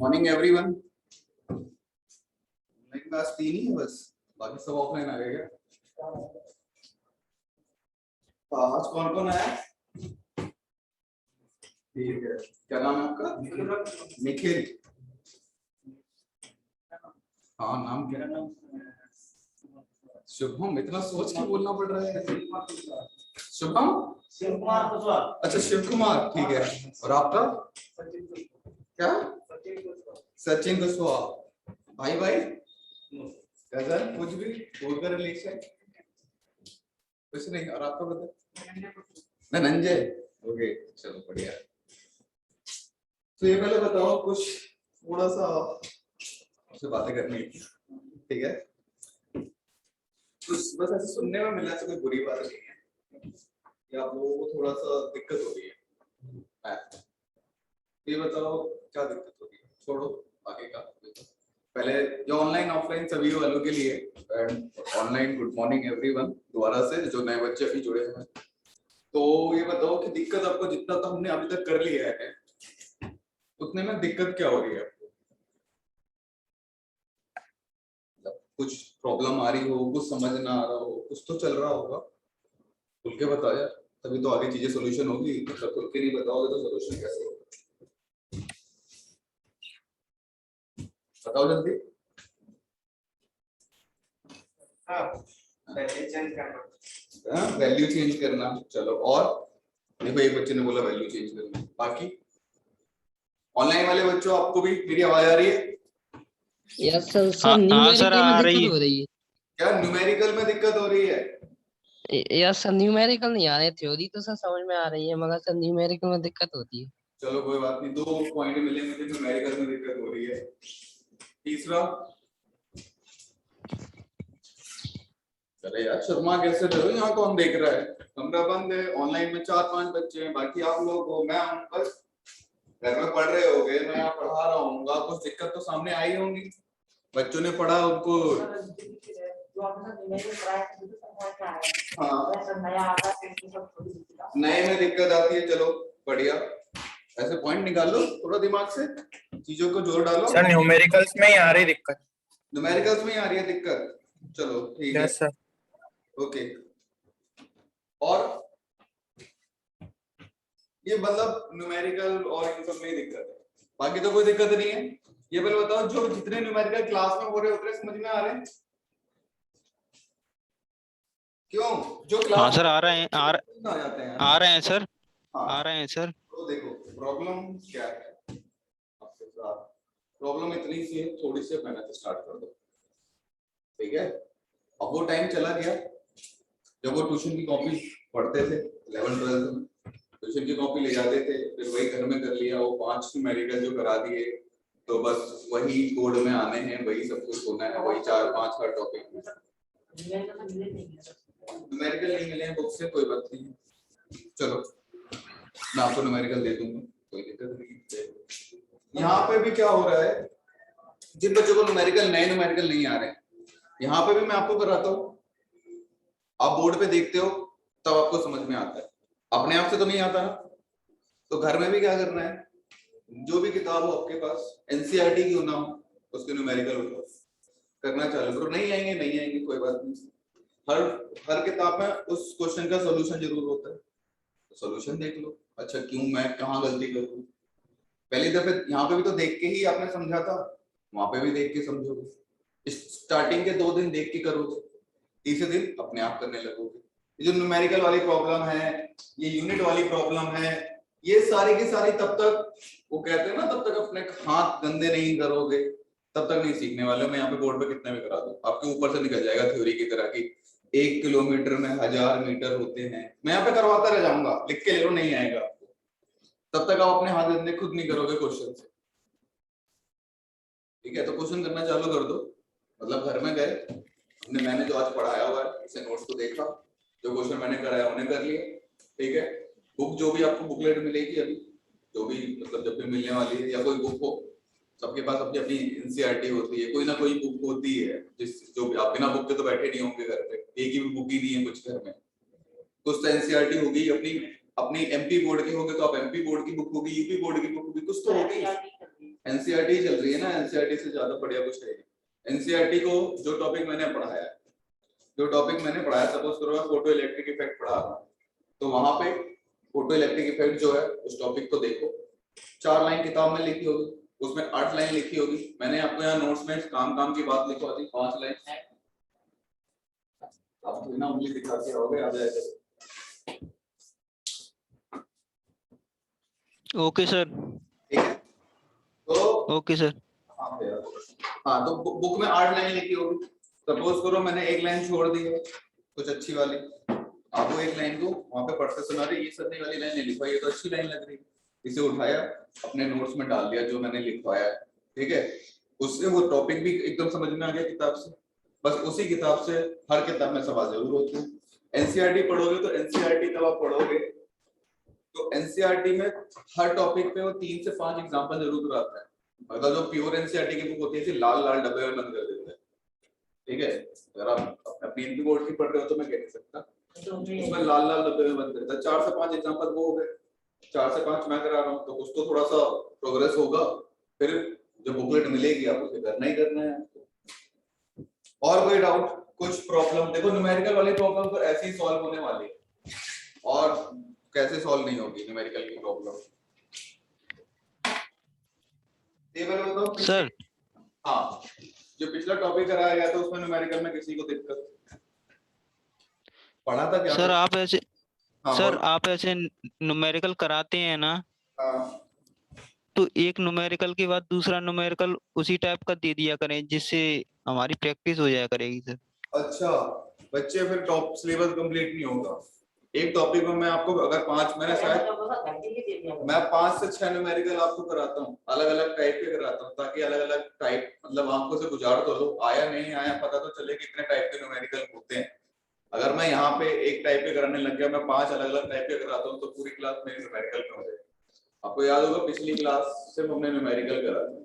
Morning everyone. Online class 3 ही है बस, बाकी सब ऑफलाइन आ गए क्या? आज कौन कौन आया? ठीक है, क्या नाम है आपका? निखिल। हाँ, नाम क्या है? शुभम। इतना सोच के बोलना पड़ रहा है। शुभम? शिव कुमार कुशवाहा। अच्छा, शिव कुमार, ठीक है। और आपका क्या? सचिन कुशवाहा। भाई भाई कजन, कुछ भी बोल कर रिलेशन कुछ नहीं। और आपका बता? धनंजय। ओके, चलो बढ़िया। तो ये पहले बताओ, कुछ थोड़ा सा आपसे बातें करनी है, ठीक है? तो बस ऐसे सुनने में मिला तो कोई बुरी बात नहीं है, या आप लोगों को थोड़ा सा दिक्कत हो रही है। ये बताओ क्या दिक्कत हो रही है, छोड़ो आगे का। पहले जो ऑनलाइन ऑफलाइन सभी वालों के लिए ऑनलाइन गुड मॉर्निंग एवरीवन दोबारा से, जो नए बच्चे अभी जुड़े हैं। तो ये बताओ कि दिक्कत आपको, जितना तो हमने अभी तक कर लिया है उतने में दिक्कत क्या हो रही है आपको? कुछ प्रॉब्लम आ रही हो, कुछ समझ ना आ रहा हो, कुछ तो चल रहा होगा, खुल के बताओ यार, तभी तो आगे चीजें सोल्यूशन होगी। मतलब खुल के नहीं बताओगे तो सोल्यूशन कैसे होगा? बताओ जल्दी। वैल्यू चेंज करना, चलो। और देखो, एक बच्चे ने बोला वैल्यू चेंज करना। बाकी ऑनलाइन वाले बच्चों, आपको भी मेरी आवाज आ रही है? Yes sir. सर न्यूमेरिकल में दिक्कत हो रही है। क्या न्यूमेरिकल में दिक्कत हो रही है? यस सर, न्यूमेरिकल नहीं आ रहे। थ्योरी तो सर समझ में आ रही है, मगर सर न्यूमेरिकल में दिक्कत होती है। चलो कोई बात नहीं, 2 पॉइंट मिले मुझे, न्यूमेरिकल में दिक्कत हो रही है। तीसरा, चले यार, शर्मा कैसे रहे हो? यहाँ कौन देख रहा है? कमरा बंद है, ऑनलाइन में 4-5 बच्चे हैं, बाकी आप लोग हो, मैं हूँ। बस घर में पढ़ रहे होगे, मैं यहाँ पढ़ा रहा हूँ, कुछ दिक्कत तो सामने आई होंगी। बच्चों ने पढ़ा, उनको हाँ नए में दिक्कत आती है। चलो बढ़िया, ऐसे पॉइंट निकालो थोड़ा दिमाग से, चीजों को जोड़ डालो। सर न्यूमेरिकल्स में ही आ रही दिक्कत। न्यूमेरिकल्स में ही आ रही है दिक्कत? चलो ठीक है सर। ओके। और ये मतलब न्यूमेरिकल और इन सब में ही दिक्कत है, बाकी तो कोई दिक्कत नहीं है। ये पहले बताओ, जो जितने न्यूमेरिकल क्लास में हो रहे उतने समझ में आ रहे हैं? क्यों? जो क्लास हाँ सर, आ रहे हैं, आ जाते हैं, आ रहे हैं सर। हाँ आ रहे हैं सर। तो देखो प्रॉब्लम क्या है आपके साथ। प्रॉब्लम इतनी सी है, थोड़ी सी मेहनत स्टार्ट कर दो, ठीक है? अब वो टाइम चला गया जब वो ट्यूशन की कॉपी पढ़ते थे 11th-12th में, ट्यूशन की कॉपी ले जाते थे, फिर वही घर में कर लिया, वो 5 न्यूमेरिकल जो करा दिए, तो बस वही कोड में आने हैं, वही सब कुछ होना है, वही 4-5 हर टॉपिक में। न्यूमेरिकल नहीं मिले हैं बुक से, कोई बात नहीं, चलो मैं आपको न्यूमेरिकल दे दूंगा, कोई दिक्कत नहीं। यहाँ पे भी क्या हो रहा है, जिन बच्चों को न्यूमेरिकल, नए न्यूमेरिकल नहीं आ रहे हैं, यहाँ पे भी मैं आपको कराता हूँ। आप बोर्ड पे देखते हो तब आपको समझ में आता है, अपने आप से तो नहीं आता ना। तो घर में भी क्या करना है, जो भी किताब हो आपके पास, एनसीईआरटी की ना हो, उसके न्यूमेरिकल करना चालू करो। नहीं आएंगे नहीं आएंगे कोई बात नहीं, हर किताब में उस क्वेश्चन का सॉल्यूशन जरूर होता है, तो सॉल्यूशन देख लो। अच्छा क्यों, मैं कहाँ गलती करूँ? पहली दफे यहाँ पे भी तो देख के ही आपने समझा था, वहां पे भी देख के समझोगे। स्टार्टिंग के 2 दिन देख के करोगे, तीसरे दिन अपने आप करने लगोगे। ये जो न्यूमेरिकल वाली प्रॉब्लम है, ये यूनिट वाली प्रॉब्लम है, ये सारी की सारी तब तक, वो कहते हैं ना, तब तक अपने हाथ गंदे नहीं करोगे तब तक नहीं सीखने वाले। मैं यहाँ पे बोर्ड पे कितने में करा दूं, आपके ऊपर से निकल जाएगा थ्योरी की तरह की 1 किलोमीटर में 1000 मीटर होते हैं। मैं यहाँ पे करवाता रह जाऊंगा, लिख के ले लो, नहीं आएगा आपको, तब तक आप अपने हाथ गंदे खुद नहीं करोगे क्वेश्चन से, ठीक है? तो क्वेश्चन करना चालू कर दो। मतलब घर में गए, मैंने जो आज पढ़ाया हुआ है उसे नोट्स को देखा, जो क्वेश्चन मैंने कराया उन्हें कर लिए, ठीक है? बुक जो भी आपको बुकलेट मिलेगी अभी, जो भी मतलब जब भी मिलने वाली है, या कोई बुक हो, सबके पास अपनी अपनी एनसीईआरटी होती है, कोई ना कोई बुक होती है, जिस जो भी, आप बिना बुक के तो बैठे नहीं होंगे घर पे, एक ही बुक ही नहीं है कुछ घर में, कुछ तो एनसीईआरटी होगी अपनी। अपनी एमपी बोर्ड के होगे तो आप एमपी बोर्ड की बुक होगी, यूपी बोर्ड की बुक होगी, कुछ तो होगी। एनसीईआरटी चल रही है ना, एनसीईआरटी से ज्यादा बढ़िया कुछ है नहीं। एनसीईआरटी को जो टॉपिक मैंने पढ़ाया, सपोज करो मैं फोटो इलेक्ट्रिक इफेक्ट पढ़ा रहा हूँ, तो वहां पे फोटो इलेक्ट्रिक इफेक्ट जो है उस टॉपिक को देखो, 4 लाइन किताब में लिखी होगी, उसमें 8 लाइन लिखी होगी। मैंने आपको यहाँ नोट्स में काम की बात लिखवा दी 5 लाइन, आप बिना उंगली दिखा के आओगे आ जाएगा। Okay sir. ठीक है, तो ओके सर। हाँ तो बुक में 8 लाइन लिखी होगी, सपोज करो मैंने 1 लाइन छोड़ दी है कुछ अच्छी वाली, आप वो 1 लाइन को वहां पे पढ़ते सुना रहे, ये सर वाली लाइन नहीं लिखवाई, ये तो अच्छी लाइन लग रही है, इसे उठाया अपने नोट्स में डाल दिया जो मैंने लिखवाया है। ठीक है, उससे वो टॉपिक भी एकदम समझ में आ गया किताब से। बस उसी किताब से हर किताब में सवाल जरूर होते हैं। एनसीईआरटी पढ़ोगे तो एनसीईआरटी जब आप पढ़ोगे तो एनसीईआरटी में हर टॉपिक पे वो 3 से 5 एग्जांपल जरूर कराता है। मतलब जो प्योर एनसीईआरटी की बुक होती है लाल लाल डब्बे में बंद कर देते हैं। ठीक है, अगर आप अपना पीएनबी बोर्ड की पढ़ रहे हो तो मैं कह नहीं सकता, उसमें लाल लाल डब्बे में बंद करता है। 4 से 5 एग्जांपल वो हो गए, 4 से 5 मैं करा रहा हूँ, तो कुछ तो थोड़ा सा प्रोग्रेस होगा। फिर जो बुकलेट मिलेगी आपको उसे करना ही करना है। और कोई डाउट, कुछ प्रॉब्लम? देखो न्यूमेरिकल वाली प्रॉब्लम तो ऐसे ही सॉल्व होने वाली है, और कैसे सॉल्व नहीं होगी न्यूमेरिकल की प्रॉब्लम? ये बारे में बताओ सर। हाँ, जो पिछला टॉपिक कराया गया था उसमें न्यूमेरिकल में किसी को दिक्कत पढ़ा था क्या? सर आप ऐसे हाँ, सर आप ऐसे न्यूमेरिकल कराते हैं ना, हाँ, तो एक न्यूमेरिकल के बाद दूसरा न्यूमेरिकल उसी टाइप का दे दिया करें जिससे हमारी प्रैक्टिस हो जाया करेगी सर। अच्छा, बच्चे फिर टॉप सिलेबस कंप्लीट नहीं होगा। एक टॉपिक में मैं आपको अगर 5 मैंने शायद मैं 5 से 6 न्यूमेरिकल आपको कराता हूँ, अलग अलग टाइप के कराता हूँ, ताकि अलग अलग टाइप मतलब आंखों से गुजार तो लो, आया नहीं आया पता तो चले कि कितने टाइप के न्यूमेरिकल होते हैं। अगर मैं यहाँ पे एक टाइप के कराने लग गया, मैं 5 अलग अलग टाइप के कराता हूँ, तो पूरी क्लास मेरी न्यूमेरिकल में हो जाएगी। आपको याद होगा पिछली क्लास से हमने न्यूमेरिकल करा था,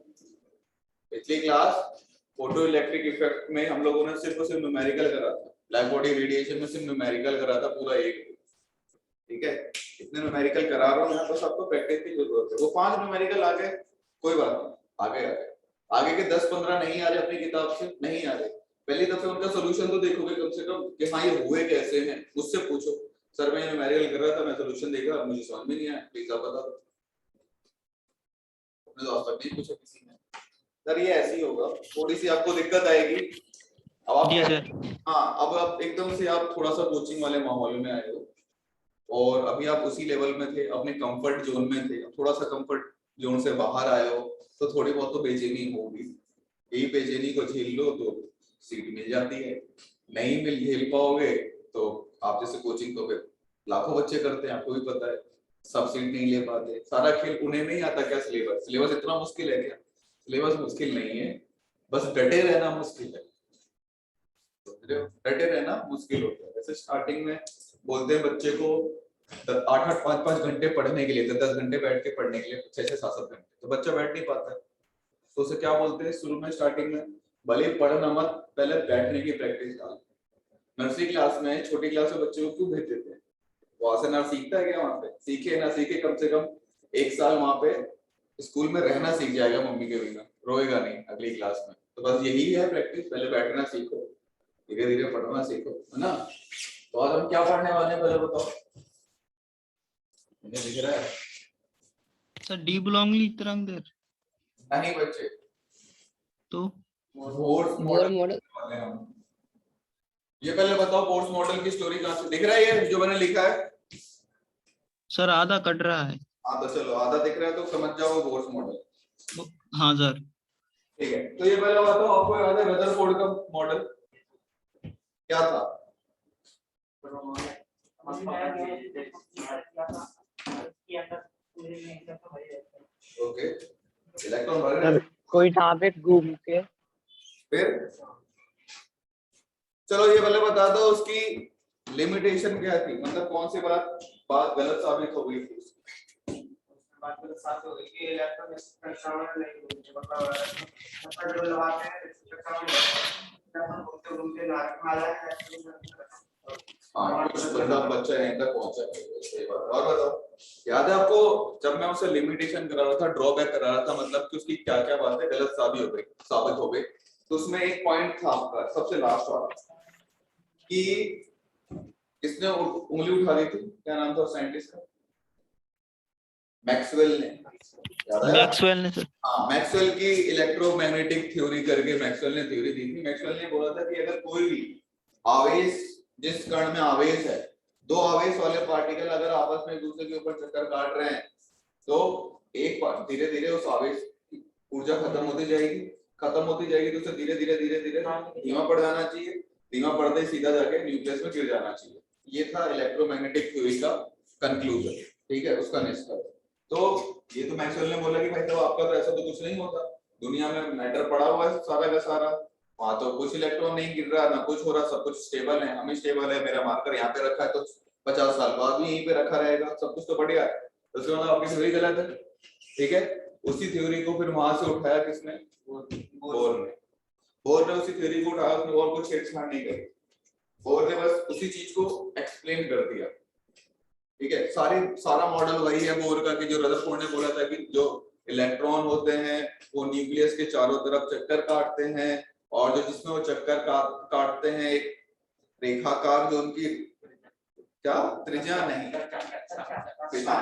पिछली क्लास फोटो इलेक्ट्रिक इफेक्ट में हम लोगों ने सिर्फ न्यूमेरिकल करा था, ब्लैक बॉडी रेडिएशन में सिर्फ न्यूमेरिकल करा था पूरा एक। ठीक है, इतने न्यूमेरिकल करा रहा हूँ यहाँ, बस आपको प्रैक्टिस की जरूरत है। वो 5 न्यूमेरिकल आ गए कोई बात नहीं, आगे के 10-15 नहीं आ रहे अपनी किताब से, नहीं आ रहे, पहली दफे उनका सोल्यूशन तो देखोगे कम से कम कि हाँ ये हुए कैसे हैं, मुझसे पूछो सर मैं न्यूमेरिकल कर रहा था, मैं सोल्यूशन देखा मुझे समझ में नहीं आया, प्लीज आप बता दो। अपने दोस्त तक नहीं पूछा किसी ने, सर ये ऐसे ही होगा, थोड़ी सी आपको दिक्कत आएगी। अब आप जी सर। हाँ, अब आप एकदम से आप थोड़ा सा कोचिंग वाले माहौल में आए हो, और अभी आप उसी लेवल में थे, अपने कंफर्ट जोन में थे, थोड़ा सा कंफर्ट जोन से बाहर आए हो, तो थोड़ी बहुत तो बेचैनी होगी। यही बेचैनी को झेल लो तो सीट मिल जाती है, नहीं मिल झेल पाओगे तो आप जैसे कोचिंग तो फिर लाखों बच्चे करते हैं, आपको भी पता है, सब सीट नहीं ले पाते। सारा खेल उन्हें नहीं आता क्या? सिलेबस इतना मुश्किल है क्या? सिलेबस मुश्किल नहीं है, बस डटे रहना मुश्किल है, डटे रहना मुश्किल होता है। जैसे स्टार्टिंग में बोलते हैं बच्चे को 8-8 5-5 घंटे पढ़ने के लिए, 10 घंटे बैठ के पढ़ने के लिए, 6-6 7-7 घंटे, तो बच्चा बैठ नहीं पाता है, तो उसे क्या बोलते हैं शुरू में स्टार्टिंग में, भले पढ़ना मत, पहले बैठने की प्रैक्टिस डाल। नर्सरी क्लास में, छोटी क्लास में बच्चे को क्यों भेज देते हैं? वहां से ना सीखता है क्या? वहां पे सीखे ना सीखे, कम से कम 1 साल वहां पे स्कूल में रहना सीख जाएगा, मम्मी के बिना रोएगा नहीं अगली क्लास में। तो बस यही है प्रैक्टिस, पहले बैठना सीखो, धीरे धीरे पढ़ना सीखो, है ना। तो आज हम क्या पढ़ने वाले हैं पहले बताओ, मुझे दिख रहा है? सर डी ब्लॉन्गली तरंगेर नहीं बच्चे, तो फोर्स बोर मॉडल मॉडल। वाले हम। ये पहले बताओ फोर्स मॉडल की स्टोरी कहाँ से दिख रहा है? ये जो मैंने लिखा है सर आधा कट रहा है। हाँ, तो चलो आधा दिख रहा है तो समझ जाओ फोर्स मॉडल। हाँ सर। ठीक है, तो ये पहले बताओ, आपको याद है रदरफोर्ड का मॉडल क्या था? ओके, इलेक्ट्रॉन भर रहे हैं, कोई यहाँ पे घूम के फिर चलो ये पहले बता दो उसकी लिमिटेशन क्या थी, मतलब कौन सी बात गलत साबित हो गई थी? बात तो साथ हो गई कि इलेक्ट्रॉन संक्रमण नहीं होती, मतलब जो लगाते हैं संक्रमण घूमते नाला हाँ, कुछ बंदा बच्चा यहीं तक पहुंचा है, सही बात। और बताओ याद है आपको जब मैं उसे लिमिटेशन करा रहा था, ड्रॉबैक करा रहा था, मतलब कि उसकी क्या क्या बातें गलत साबित हो गई। तो उसमें एक पॉइंट था आपका सबसे लास्ट वाला कि किसने उंगली उठा दी थी, क्या नाम था साइंटिस्ट का? मैक्सवेल ने, याद है? मैक्सवेल ने सर। हाँ, मैक्सवेल की इलेक्ट्रोमैग्नेटिक थ्योरी करके मैक्सवेल ने थ्योरी दी थी। मैक्सवेल ने बोला था कि अगर कोई भी आवेश, जिस कण में आवेश है, दो आवेश वाले पार्टिकल अगर आपस में एक दूसरे के ऊपर चक्कर काट रहे हैं तो एक बार धीरे धीरे उस आवेश की ऊर्जा खत्म होती जाएगी तो उसे धीरे धीरे धीमा पड़ जाना चाहिए, धीमा पड़ते सीधा जाके न्यूक्लियस में गिर जाना चाहिए। ये था इलेक्ट्रोमैग्नेटिक थ्योरी का कंक्लूजन, ठीक है, उसका निष्कर्ष। तो ये तो मैक्सवेल ने बोला कि भाई साहब आपका तो ऐसा तो कुछ नहीं होता, दुनिया में मैटर पड़ा हुआ है सारा का सारा, वहां तो कुछ इलेक्ट्रॉन नहीं गिर रहा, ना कुछ हो रहा, सब कुछ स्टेबल है, हम ही स्टेबल है, मेरा मार्कर यहाँ पे रखा है तो 50 साल बाद भी यहीं पे रखा रहेगा, सब कुछ तो बढ़िया है। तो उसके बाद आपकी थ्योरी गलत है, ठीक है। उसी थ्योरी को फिर वहां से उठाया किसने? बोर ने उसी थ्योरी को उठाया, उसने और कुछ छेड़छाड़ नहीं करी, बोर ने बस उसी चीज को एक्सप्लेन कर दिया, ठीक है। सारा मॉडल वही है बोर का कि जो रदरफोर्ड ने बोला था कि जो इलेक्ट्रॉन होते हैं वो न्यूक्लियस के चारों तरफ चक्कर काटते हैं, और जो जिसमें वो चक्कर काटते हैं एक रेखाकार, जो उनकी क्या त्रिज्या नहीं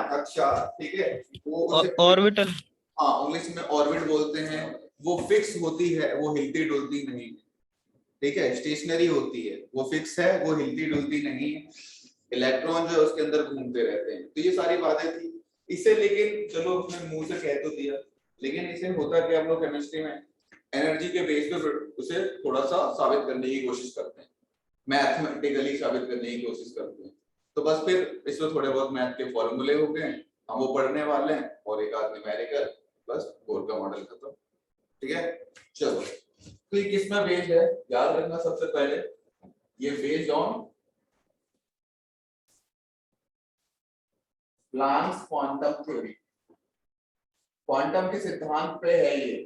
कक्षा, ठीक है, वो उसे ऑर्बिटल, हाँ इंग्लिश में ऑर्बिट बोलते हैं, वो फिक्स होती है, वो हिलती डुलती नहीं, ठीक है, स्टेशनरी होती है, वो फिक्स है, वो हिलती डुलती नहीं है, इलेक्ट्रॉन जो है उसके अंदर घूमते रहते हैं। तो ये सारी बातें थी इसे, लेकिन चलो उसने मुंह से कह तो दिया, लेकिन इसे होता क्या हम लोग केमिस्ट्री में एनर्जी के बेस पे उसे थोड़ा सा साबित करने की कोशिश करते हैं, मैथमेटिकली साबित करने की कोशिश करते हैं। तो बस फिर इसमें थोड़े बहुत मैथ के फॉर्मूले हो गए, हम वो पढ़ने वाले हैं, और एक आध न्यूमेरिकल, बस बोर का मॉडल खत्म, ठीक है। चलो, तो ये किसमें बेस्ड है याद रखना सबसे पहले, ये based on Planck's quantum theory, quantum के सिद्धांत पे है ये।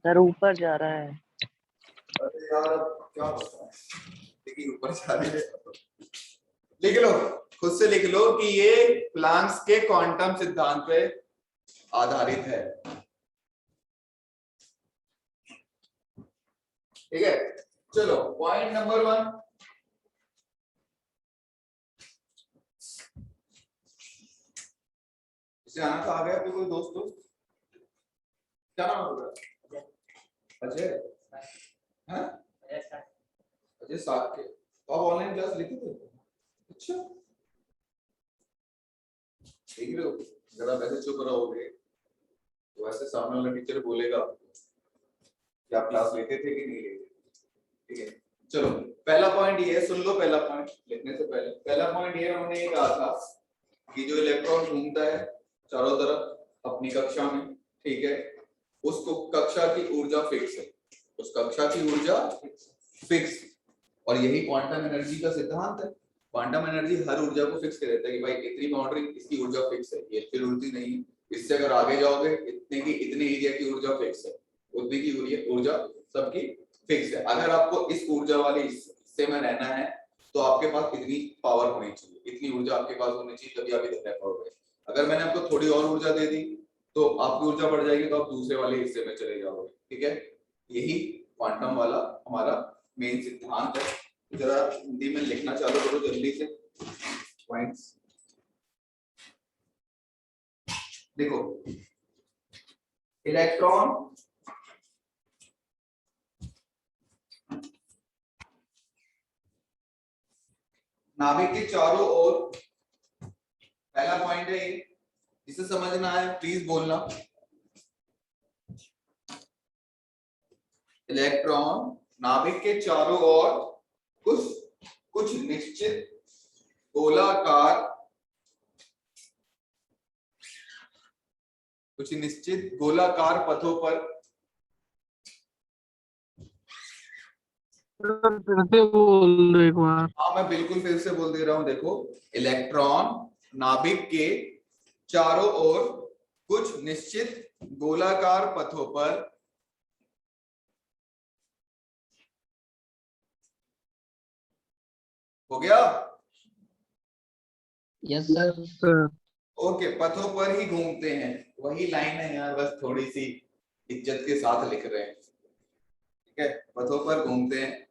सर ऊपर जा रहा है। अरे यार क्या होता है, देखिए ऊपर जा रहे हैं, लिख लो, खुद से लिख लो कि ये प्लैंक्स के क्वांटम सिद्धांत पे आधारित है, ठीक है। चलो पॉइंट नंबर 1, इसे आना था, आ गया कोई दोस्त? क्या नाम होगा? अजय, हैं? अजय साथ के, तो आप ऑनलाइन क्लास लेते थे? अच्छा, देख रहे हो, अगर आप ऐसे चुप रहोगे तो ऐसे सामने वाला टीचर बोलेगा आपको कि आप क्लास लेते थे कि नहीं लेते, ठीक है। चलो पहला पॉइंट ये है, सुन लो पहला पॉइंट लिखने से पहले। पहला पॉइंट ये उन्होंने ये कहा था कि जो इलेक्ट्रॉन घूमता है चारों तरफ अपनी कक्षा में, ठीक है, उसको कक्षा की ऊर्जा फिक्स है, उस कक्षा की ऊर्जा फिक्स, और यही क्वांटम एनर्जी का सिद्धांत है। क्वांटम एनर्जी हर ऊर्जा को फिक्स कर देता है कि भाई इतनी बाउंड्री इसकी ऊर्जा फिक्स है, ये फिर उड़ती नहीं, इससे अगर आगे जाओगे इतने की इतने एरिया की ऊर्जा फिक्स है, उतनी की ऊर्जा सबकी फिक्स है। अगर आपको इस ऊर्जा वाले हिस्से में रहना है तो आपके पास इतनी पावर होनी चाहिए, इतनी ऊर्जा आपके पास होनी चाहिए, तभी आप इधर रह पाओगे। अगर मैंने आपको थोड़ी और ऊर्जा दे दी तो आपकी ऊर्जा बढ़ जाएगी, तो आप दूसरे वाले हिस्से में चले जाओगे, ठीक है। यही क्वांटम वाला हमारा मेन सिद्धांत है। जरा हिंदी में लिखना चालू करो जल्दी से पॉइंट्स। देखो, इलेक्ट्रॉन नाभिक के चारों ओर, पहला पॉइंट है ये, जिसे समझना है प्लीज बोलना। इलेक्ट्रॉन नाभिक के चारों ओर कुछ निश्चित गोलाकार पथों पर, फिर से बोल दो एक बार। हाँ मैं बिल्कुल फिर से बोल दे रहा हूं। देखो, इलेक्ट्रॉन नाभिक के चारों ओर कुछ निश्चित गोलाकार पथों पर हो गया, यस सर। सर ओके, पथों पर ही घूमते हैं, वही लाइन है यार, बस थोड़ी सी इज्जत के साथ लिख रहे हैं। ठीक है, पथों पर घूमते हैं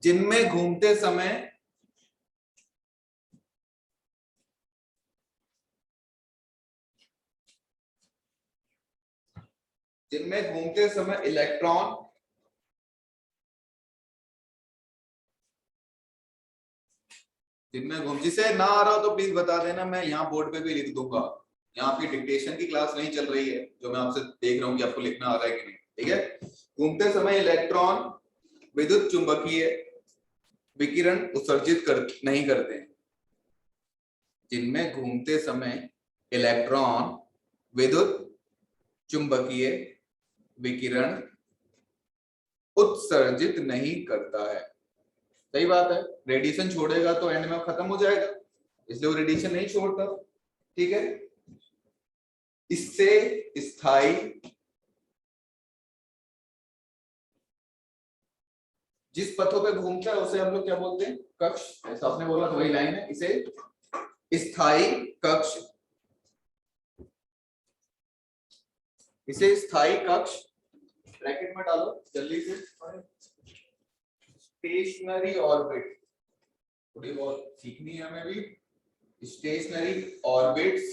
जिनमें घूमते समय इलेक्ट्रॉन जिसे ना आ रहा हो तो प्लीज बता देना, मैं यहाँ बोर्ड पे भी लिख दूंगा। यहाँ आपकी डिक्टेशन की क्लास नहीं चल रही है, जो मैं आपसे देख रहा हूँ कि आपको लिखना आ रहा है कि नहीं। ठीक है, घूमते समय इलेक्ट्रॉन विद्युत चुंबकीय विकिरण उत्सर्जित नहीं करते हैं। जिनमें घूमते समय इलेक्ट्रॉन विद्युत चुंबकीय विकिरण उत्सर्जित नहीं करता है। सही बात है, रेडिएशन छोड़ेगा तो एंड में खत्म हो जाएगा, इसलिए वो रेडिएशन नहीं छोड़ता। ठीक है, इससे स्थायी जिस पथों पे घूमता है उसे हम लोग क्या बोलते हैं? कक्ष। ऐसा आपने बोला तो वही लाइन है, इसे स्थायी कक्ष, इसे स्थायी कक्ष ब्रैकेट में डालो जल्दी से। स्टेशनरी ऑर्बिट, थोड़ी बहुत सीखनी है हमें भी। स्टेशनरी ऑर्बिट्स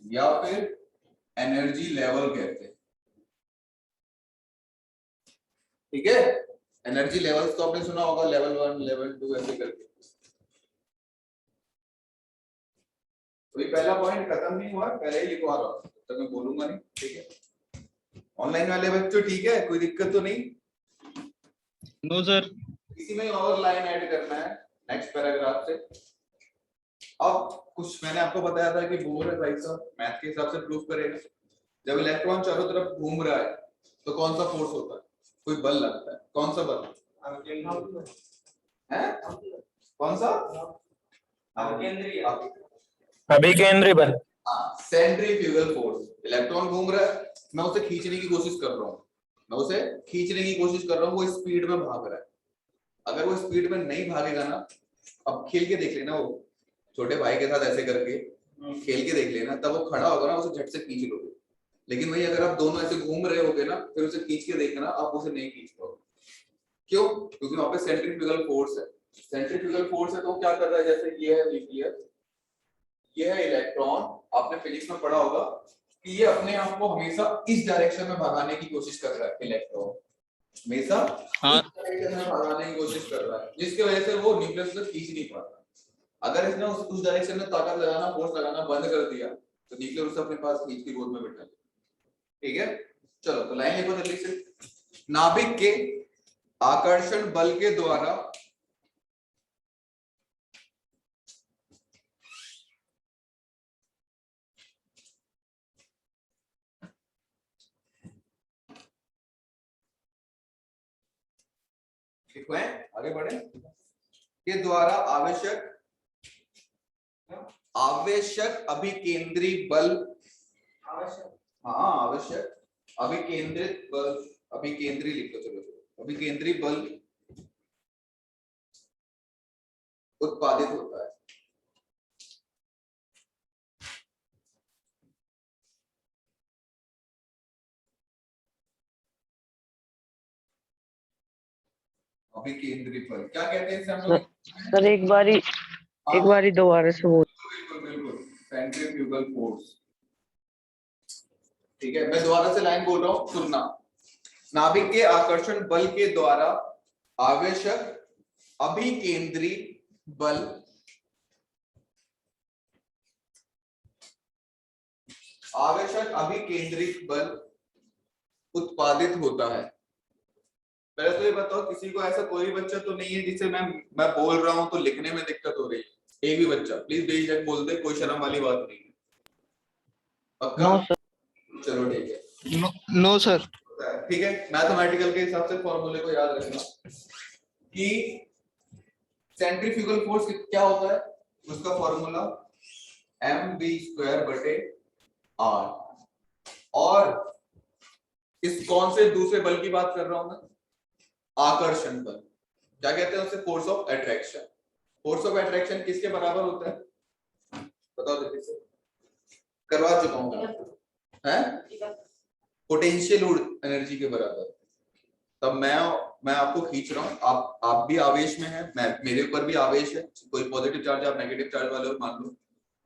या फिर एनर्जी लेवल कहते हैं। ठीक है, एनर्जी लेवल्स तो आपने सुना होगा, लेवल 1 लेवल 2 ऐसे करके। तो ये पहला पॉइंट खत्म नहीं हुआ, पहले ही लिखवा रहा हूं, तब तक मैं बोलूंगा नहीं। ठीक है, ऑनलाइन वाले बच्चों ठीक है, कोई दिक्कत तो नहीं? No sir. इसी में और लाइन ऐड करना है नेक्स्ट पैराग्राफ से। अब कुछ मैंने आपको बताया था कि बोर है भाई साहब, मैथ के हिसाब से प्रूफ करेगा। जब इलेक्ट्रॉन चारों तरफ घूम रहा है तो कौन सा फोर्स होता है? कोई बल लगता है, कौन सा बल है? कौन सा? अभिकेंद्री बल। Centrifugal force. इलेक्ट्रॉन घूम रहा है, मैं उसे खींचने की कोशिश कर रहा हूँ, वो स्पीड में भाग रहा है। अगर वो स्पीड में नहीं भागेगा ना, अब खेल के देख लेना, वो छोटे भाई के साथ ऐसे करके खेल के देख लेना, तब वो खड़ा होगा ना, उसे झट से खींच लोगे। लेकिन वही अगर आप दोनों ऐसे घूम रहे होगे ना, फिर उसे खींच के देखना, आप उसे नहीं खींच पाओगे। क्यों? क्योंकि वहां पे सेंट्रीफ्यूगल फोर्स है। सेंट्रीफ्यूगल फोर्स है तो क्या कर रहा है, जैसे ये है न्यूक्लियस, ये है इलेक्ट्रॉन। आपने फिजिक्स में पढ़ा होगा कि ये अपने आप को हमेशा इस डायरेक्शन में भगाने की कोशिश कर रहा है। इलेक्ट्रॉन हमेशा इस डायरेक्शन में भगाने की कोशिश कर रहा है, जिसकी वजह से वो न्यूक्लियस से खींच नहीं पाता। अगर इसने उस डायरेक्शन में ताकत लगाना, फोर्स लगाना बंद कर दिया तो न्यूक्लियस उसे अपने पास खींच के गोद में बिठा लेगा। ठीक है, चलो तो लाइन लिखो जल्दी से। नाभिक के आकर्षण बल के द्वारा लिखो है, आगे बढ़े, के द्वारा आवश्यक अभिकेंद्री बल, हाँ आवश्यक अभिकेंद्रित बल, अभिकेंद्री लिखो, चलो अभिकेंद्री बल उत्पादित होता है। अभिकेंद्री बल क्या कहते हैं इसे हम लोग? सर एक बारी दोबारा से बोल। बिल्कुल, सेंट्रीफ्यूगल फोर्स। ठीक है, मैं दोबारा से लाइन बोल रहा हूं, सुनना। नाभिक के आकर्षण बल के द्वारा आवश्यक अभिकेंद्री बल उत्पादित होता है। पहले तो ये बताओ, किसी को ऐसा कोई बच्चा तो नहीं है जिसे मैं बोल रहा हूं तो लिखने में दिक्कत हो रही है? एक भी बच्चा प्लीज बेझिझक बोल दे, कोई शर्म वाली बात नहीं है। पक्का? चलो ठीक है। No sir. ठीक है, मैथमेटिकल के हिसाब से फॉर्मूले को याद रखना कि सेंट्रीफ्यूगल फोर्स क्या होता है, उसका फॉर्मूला mv²/r। और इस कौन से दूसरे बल की बात कर रहा हूं मैं? आकर्षण बल। क्या कहते हैं उसे? Force of attraction. Force of attraction किसके बराबर होता है? बताओ जल्दी से, करवा चुका हूं है, पोटेंशियल एनर्जी के बराबर। तब मैं आपको खींच रहा हूँ, आप भी आवेश में है, मैं मेरे ऊपर भी आवेश है, कोई पॉजिटिव चार्ज आप नेगेटिव चार्ज वाले मान लो,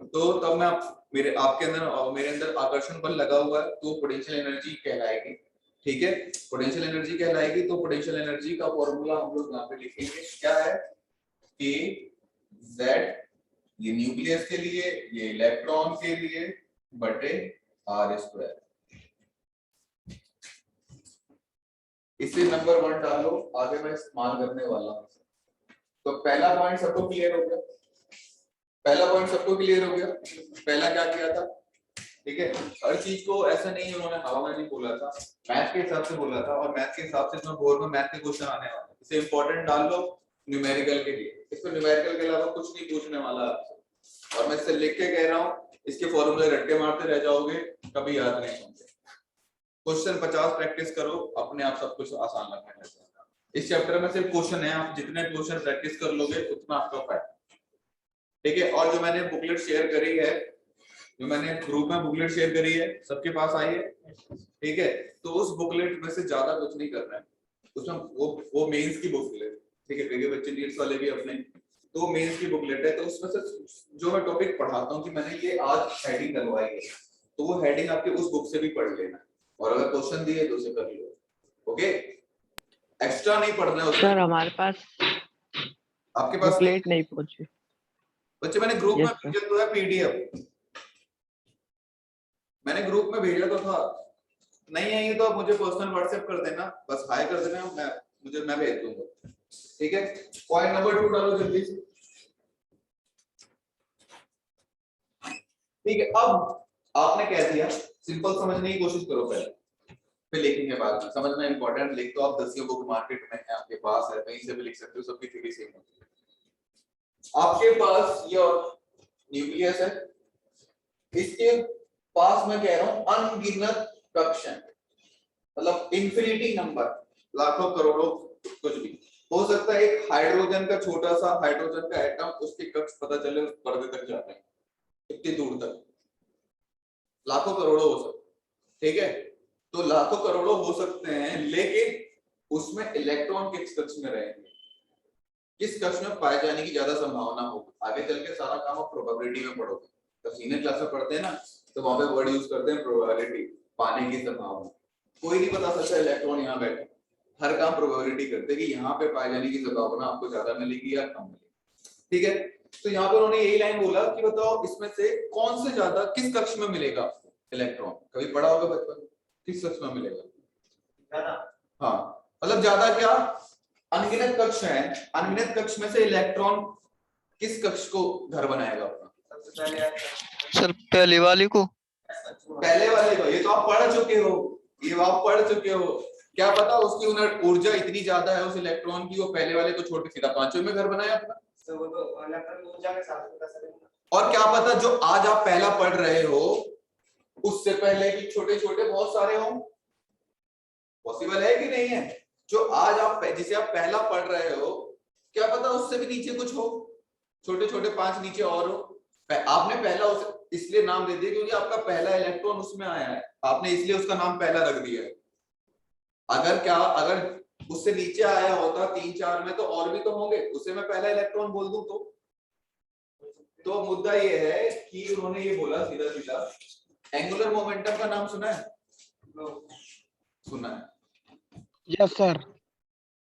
तो तब मैं आपके अंदर और मेरे अंदर आकर्षण बल लगा हुआ है, तो पोटेंशियल एनर्जी कहलाएगी। ठीक है, पोटेंशियल एनर्जी कहलाएगी। तो पोटेंशियल एनर्जी का फॉर्मूला हम लोग यहाँ पे लिखेंगे, क्या है कि Z ये न्यूक्लियस के लिए, ये इलेक्ट्रॉन के लिए बटे r²। इसे नंबर 1 डालो, आगे मैं इस्तेमाल करने वाला हूं। तो पहला पॉइंट सबको क्लियर हो गया? पहला पॉइंट सबको क्लियर हो गया? पहला क्या किया था? ठीक है, हर चीज को ऐसा नहीं उन्होंने हवा में नहीं बोला था, मैथ के हिसाब से बोला था, और मैथ के हिसाब से इसमें बोर्ड में मैथ के क्वेश्चन आने वाले हैं। इसे इंपॉर्टेंट डाल लो न्यूमेरिकल के लिए, इसको न्यूमेरिकल के अलावा कुछ नहीं पूछने वाला आपसे, और मैं इसे लिख के कह रहा हूँ, इसके फॉर्मूले रट्टे मारते रह जाओगे, कभी याद नहीं होंगे। क्वेश्चन 50 प्रैक्टिस करो, अपने आप सब कुछ आसान लगने लग जाएगा। इस चैप्टर में सिर्फ क्वेश्चन है, आप जितने क्वेश्चन प्रैक्टिस कर लोगे उतना आपका फायदा। ठीक है, और जो मैंने बुकलेट शेयर करी है, जो मैंने ग्रुप में बुकलेट शेयर करी है, सबके पास आई है? ठीक है, तो उस बुकलेट में से ज्यादा कुछ नहीं करना है, उसमें वो मेंस की बुकलेट, ठीक है, क्योंकि बच्चे नीट्स वाले भी अपने, तो मेंस की बुकलेट है, तो उसमें से जो मैं टॉपिक पढ़ाता हूँ कि मैंने ये आज हेडिंग करवाई है, तो वो हेडिंग आपके उस बुक से भी पढ़ लेना, और अगर क्वेश्चन दिए तो उसे कर लो। ओके, एक्स्ट्रा नहीं पढ़ना है सर हमारे पास आपके पास बुकलेट नहीं पहुंची। बच्चे मैंने ग्रुप में Yes, sir. भेजा तो है पीडीएफ, मैंने ग्रुप में भेजा तो था, नहीं है ये तो आप मुझे पर्सनल व्हाट्सएप कर देना, बस हाय कर देना, मैं भेज दूंगा। ठीक है, पॉइंट नंबर 2 डालो जल्दी से। ठीक है, अब आपने कह दिया, सिंपल समझने की कोशिश करो पहले, फिर लिखेंगे बाद में। समझना इंपॉर्टेंट, लिख तो आप 10 बुक मार्केट में है, आपके पास है, कहीं से भी लिख सकते हो, सबकी थ्योरी सेम होती है। आपके पास ये न्यूक्लियस है, इसके पास मैं कह रहा हूं अनगिनत कक्षाएं, मतलब इंफिनिटी नंबर, लाखों करोड़ों कुछ भी हो सकता है। एक हाइड्रोजन का छोटा सा हाइड्रोजन का एटम, उसके कक्ष पता चले उस पर्दे तक जाते हैं, इतनी दूर तक, लाखों करोड़ों हो सकते। ठीक है, तो लाखों करोड़ों हो सकते हैं, लेकिन उसमें इलेक्ट्रॉन किस कक्ष में रहेंगे, किस कक्ष में पाए जाने की ज्यादा संभावना होगी। आगे चल के सारा काम आप प्रोबेबिलिटी में पढ़ोगे, तो सीनियर क्लास में पढ़ते हैं ना, तो वहां पे वर्ड यूज करते हैं प्रोबेबिलिटी, पाने की संभावना। कोई नहीं बता सकता इलेक्ट्रॉन यहाँ बैठे, हर काम प्रोबेबिलिटी करते हैं कि यहाँ पे पाए जाने की संभावना आपको ज्यादा मिलेगी या कम मिलेगी। ठीक है, तो यहाँ पे उन्होंने यही लाइन बोला कि बताओ इसमें से कौन से ज्यादा किस कक्ष में मिलेगा इलेक्ट्रॉन। कभी पढ़ा होगा बचपन, किस कक्ष में मिलेगा? हाँ, मतलब ज्यादा क्या, अनगिनत कक्ष है, अनगिनत कक्ष में से इलेक्ट्रॉन किस कक्ष को घर बनाएगा अपना? सबसे पहले सर पहले वाले को, पहले वाले को। ये तो आप पढ़ चुके हो, ये आप पढ़ चुके हो। क्या पता उसकी ऊर्जा इतनी ज्यादा है उस इलेक्ट्रॉन की, वो पहले वाले को छोड़ के सीधा पांचवें में घर बनाया अपना। तो वो तो इलेक्ट्रॉन ऊर्जा के साथ बता सकते। और क्या पता जो आज आप पहला पढ़ रहे हो उससे पहले भी छोटे छोटे बहुत सारे हों, पॉसिबल है कि नहीं है? जो आज आप जिसे आप पहला पढ़ रहे हो, क्या पता उससे भी नीचे कुछ हो, छोटे छोटे 5 नीचे और हो। आपने पहला इसलिए नाम दे दिया क्योंकि आपका पहला इलेक्ट्रॉन उसमें आया है, आपने इसलिए उसका नाम पहला रख दिया है। अगर उससे नीचे आया होता 3-4 में, तो और भी तो होंगे, उसे मैं पहला इलेक्ट्रॉन बोल दूं तो मुद्दा ये है कि उन्होंने ये बोला सीधा सीधा, एंगुलर मोमेंटम का नाम सुना है? सुना है? Yes sir.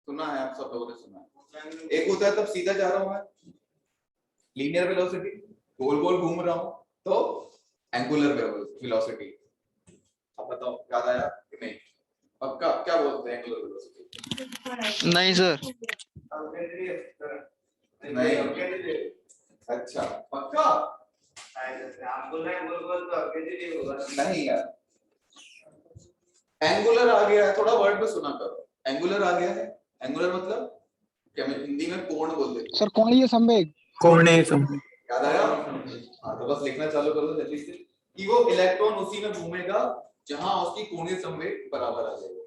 सुना है, आप सब लोगों ने सुना है। एक होता है तब सीधा जा रहा हूं मैं, लीनियर वेलोसिटी, गोल गोल घूम रहा हूं, तो एंगुलर वेलोसिटी। अब बताओ याद आया कि नहीं? अब क्या बोलते हैं एंगुलर वेलोसिटी? नहीं सर, नहीं। अच्छा, पक्का? आप बोल रहे हैं गोल तो अल्टरनेटिव होगा। नहीं यार, एंगुलर आ गया है, थोड़ा वर्ड में सुना करो। एंगुलर आ गया है, एंगुलर मतलब क्या, मैं हिंदी में कोण बोल देता सर कोणीय संवेग। कोणीय संवेग। याद आया? हाँ, तो बस लिखना चालू कर दो जल्दी से कि वो इलेक्ट्रॉन उसी में घूमेगा जहां उसकी कोणीय संवेग बराबर आ जाएगा।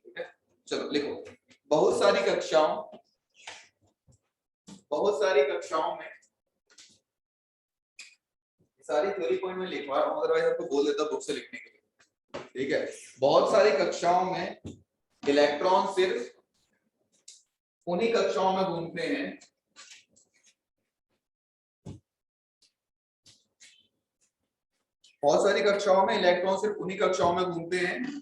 ठीक है, चलो लिखो। बहुत सारी कक्षाओं बहुत सारी कक्षाओं में, सारी थ्योरी पॉइंट में लिखवा रहा हूँ, अदरवाइज आपको बोल देता बुक से लिखने के लिए, ठीक है। बहुत सारी कक्षाओं में इलेक्ट्रॉन सिर्फ उन्हीं कक्षाओं में घूमते हैं बहुत सारी कक्षाओं में इलेक्ट्रॉन सिर्फ उन्हीं कक्षाओं में घूमते हैं,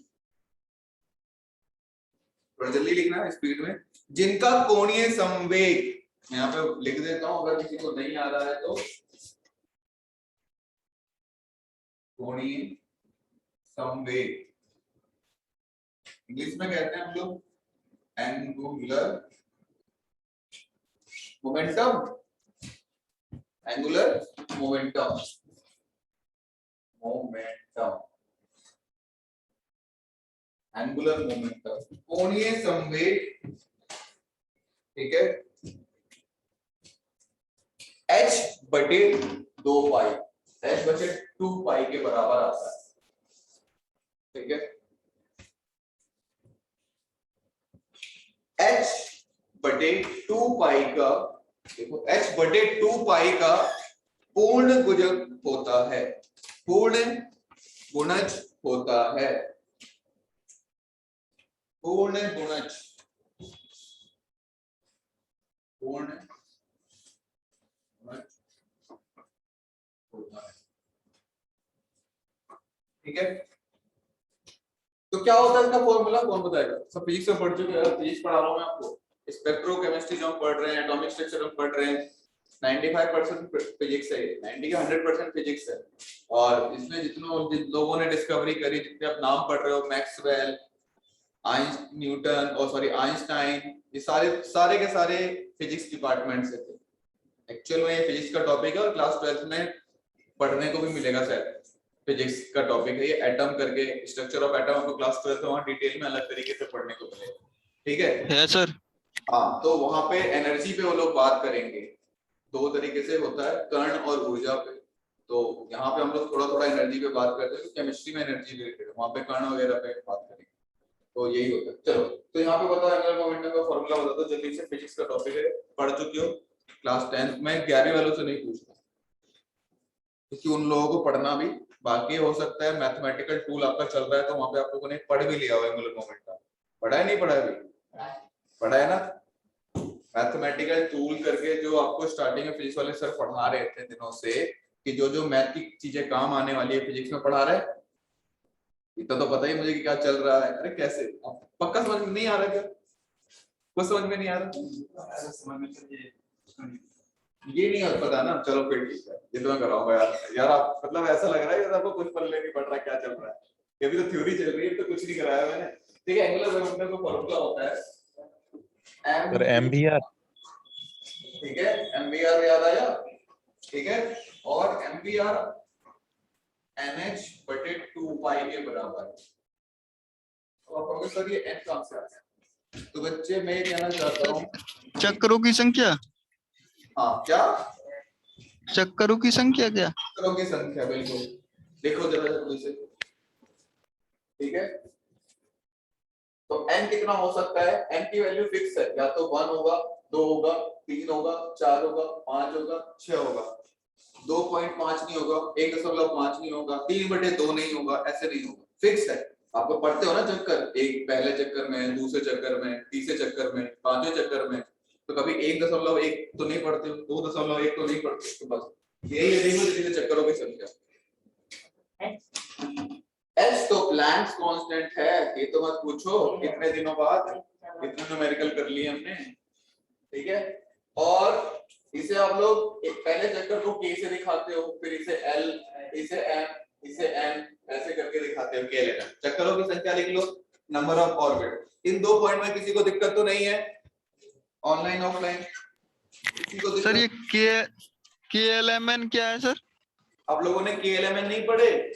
थोड़ा जल्दी लिखना है स्पीड में, जिनका कोणीय संवेग, यहाँ पे लिख देता हूं अगर किसी को नहीं आ रहा है तो, कोणीय संवेग इंग्लिश में कहते हैं हम लोग angular momentum, angular momentum, angular momentum, कोणीय संवेग, ठीक है, h बटे 2 पाई, h बटे 2 पाई के बराबर आता है, ठीक है। h बटे 2 पाई का, देखो h बटे 2 पाई का पूर्ण गुणज होता है, पूर्ण गुणज होता है, पूर्ण गुणज, पूर्ण गुणज होता है, ठीक है। तो क्या होता है इसका फॉर्मूला, कौन बताएगा? सब फिजिक्स में पढ़ चुके हैं, फिजिक्स पढ़ा रहा हूं मैं आपको, स्पेक्ट्रोकेमिस्ट्री जो हम पढ़ रहे हैं, एटॉमिक स्ट्रक्चर हम पढ़ रहे हैं, 95% फिजिक्स है, 90 का 100% फिजिक्स है। और इसमें जिन लोगों ने डिस्कवरी करी, जितने आप नाम पढ़ रहे हो, मैक्सवेल, आइंस्टाइन, ये सारे के सारे फिजिक्स डिपार्टमेंट से थे। एक्चुअल में ये फिजिक्स का टॉपिक है और क्लास 12th में पढ़ने को भी मिलेगा शायद, फिजिक्स का टॉपिक है ये, एटम करके, स्ट्रक्चर ऑफ एटम आपको क्लास 12th में वहां डिटेल में अलग तरीके से पढ़ने को मिलेगा, ठीक है सर। हाँ, तो वहां पे एनर्जी पे वो लोग बात करेंगे, दो तरीके से होता है, कण और ऊर्जा पे। तो यहाँ पे हम लोग थोड़ा थोड़ा एनर्जी पे बात करते हैं, केमिस्ट्री में एनर्जी रिलेटेड है, वहां पे कण वगैरह पे बात करेंगे, तो यही होता है। चलो, तो यहाँ पे बताओ एंगुलर मोमेंटम का फॉर्मूला बता दो जल्दी से, फिजिक्स का टॉपिक है, पढ़ चुके हो क्लास 10th में, 11वीं वालों से नहीं पूछता क्योंकि उन लोगों को पढ़ना भी बाकी हो सकता है। मैथमेटिकल टूल आपका चल रहा है तो वहां पे आप लोगों ने पढ़ भी लिया होगा एंगुलर मोमेंटम, पढ़ा है नहीं पढ़ा है? अभी पढ़ा है ना, मैथमेटिकल टूल करके जो आपको स्टार्टिंग में फिजिक्स वाले सर पढ़ा रहे थे दिनों से, कि जो जो मैथ की चीजें काम आने वाली है फिजिक्स में पढ़ा रहे, इतना तो पता ही मुझे कि क्या चल रहा है। अरे कैसे, पक्का समझ में नहीं आ रहा क्या? कुछ समझ में नहीं आ रहा, ये नहीं पता ना, चलो फिर ठीक है, ये तो मैं कराऊंगा यार आप, मतलब ऐसा लग रहा है आपको कुछ पल्ले नहीं पड़ रहा क्या चल रहा है, ये भी तो थ्योरी चल रही है, तो कुछ नहीं कराया मैंने, ठीक है। एंगुलर मोमेंटम का फॉर्मूला होता है सर एमवीआर, ठीक है, एमवीआर याद आया, ठीक है, और एमवीआर NH बटे 2 पाई के बराबर है। तो आप कहोगे सर ये n कहां से आ गया? तो बच्चे मैं ये कहना चाहता हूँ, चक्करों की संख्या, हाँ क्या चक्करों की संख्या, क्या चक्करों की संख्या, बिल्कुल। देखो जरा जल्दी से, ठीक है। तो n कितना हो सकता है? n की वैल्यू फिक्स है, या तो 1 होगा, 2 होगा, 3 होगा, 4 होगा, 5 होगा, 6 होगा, 2.5 नहीं होगा, 1.5 नहीं होगा, 3/2 नहीं होगा, ऐसे नहीं होगा, फिक्स है। आपको पढ़ते हो ना चक्कर, एक पहले चक्कर में, दूसरे चक्कर में, तीसरे चक्कर में, पांचवें चक्कर में, तो कभी 1.1 तो नहीं पढ़ते हो, 2.1 तो नहीं पढ़ते, तो बस यही है, देखो जल्दी से चक्करों की संख्या। H तो प्लैंक्स कांस्टेंट है, ये तो मत पूछो, कितने दिनों बाद इतने न्यूमेरिकल कर लिए हमने, ठीक है। और इसे आप लोग एक पहले चक्कर को K से दिखाते हो, फिर इसे L, इसे M, इसे N, ऐसे करके दिखाते हो, K लेना। चक्करों की संख्या लिख लो, नंबर ऑफ ऑर्बिट। इन 2 पॉइंट में किसी को दिक्कत तो नहीं है? ऑनलाइन ऑफलाइन किसी को सर? दिक्कत? ये KLMN क्या है सर? आप लोगों ने KLMN नहीं पढ़े?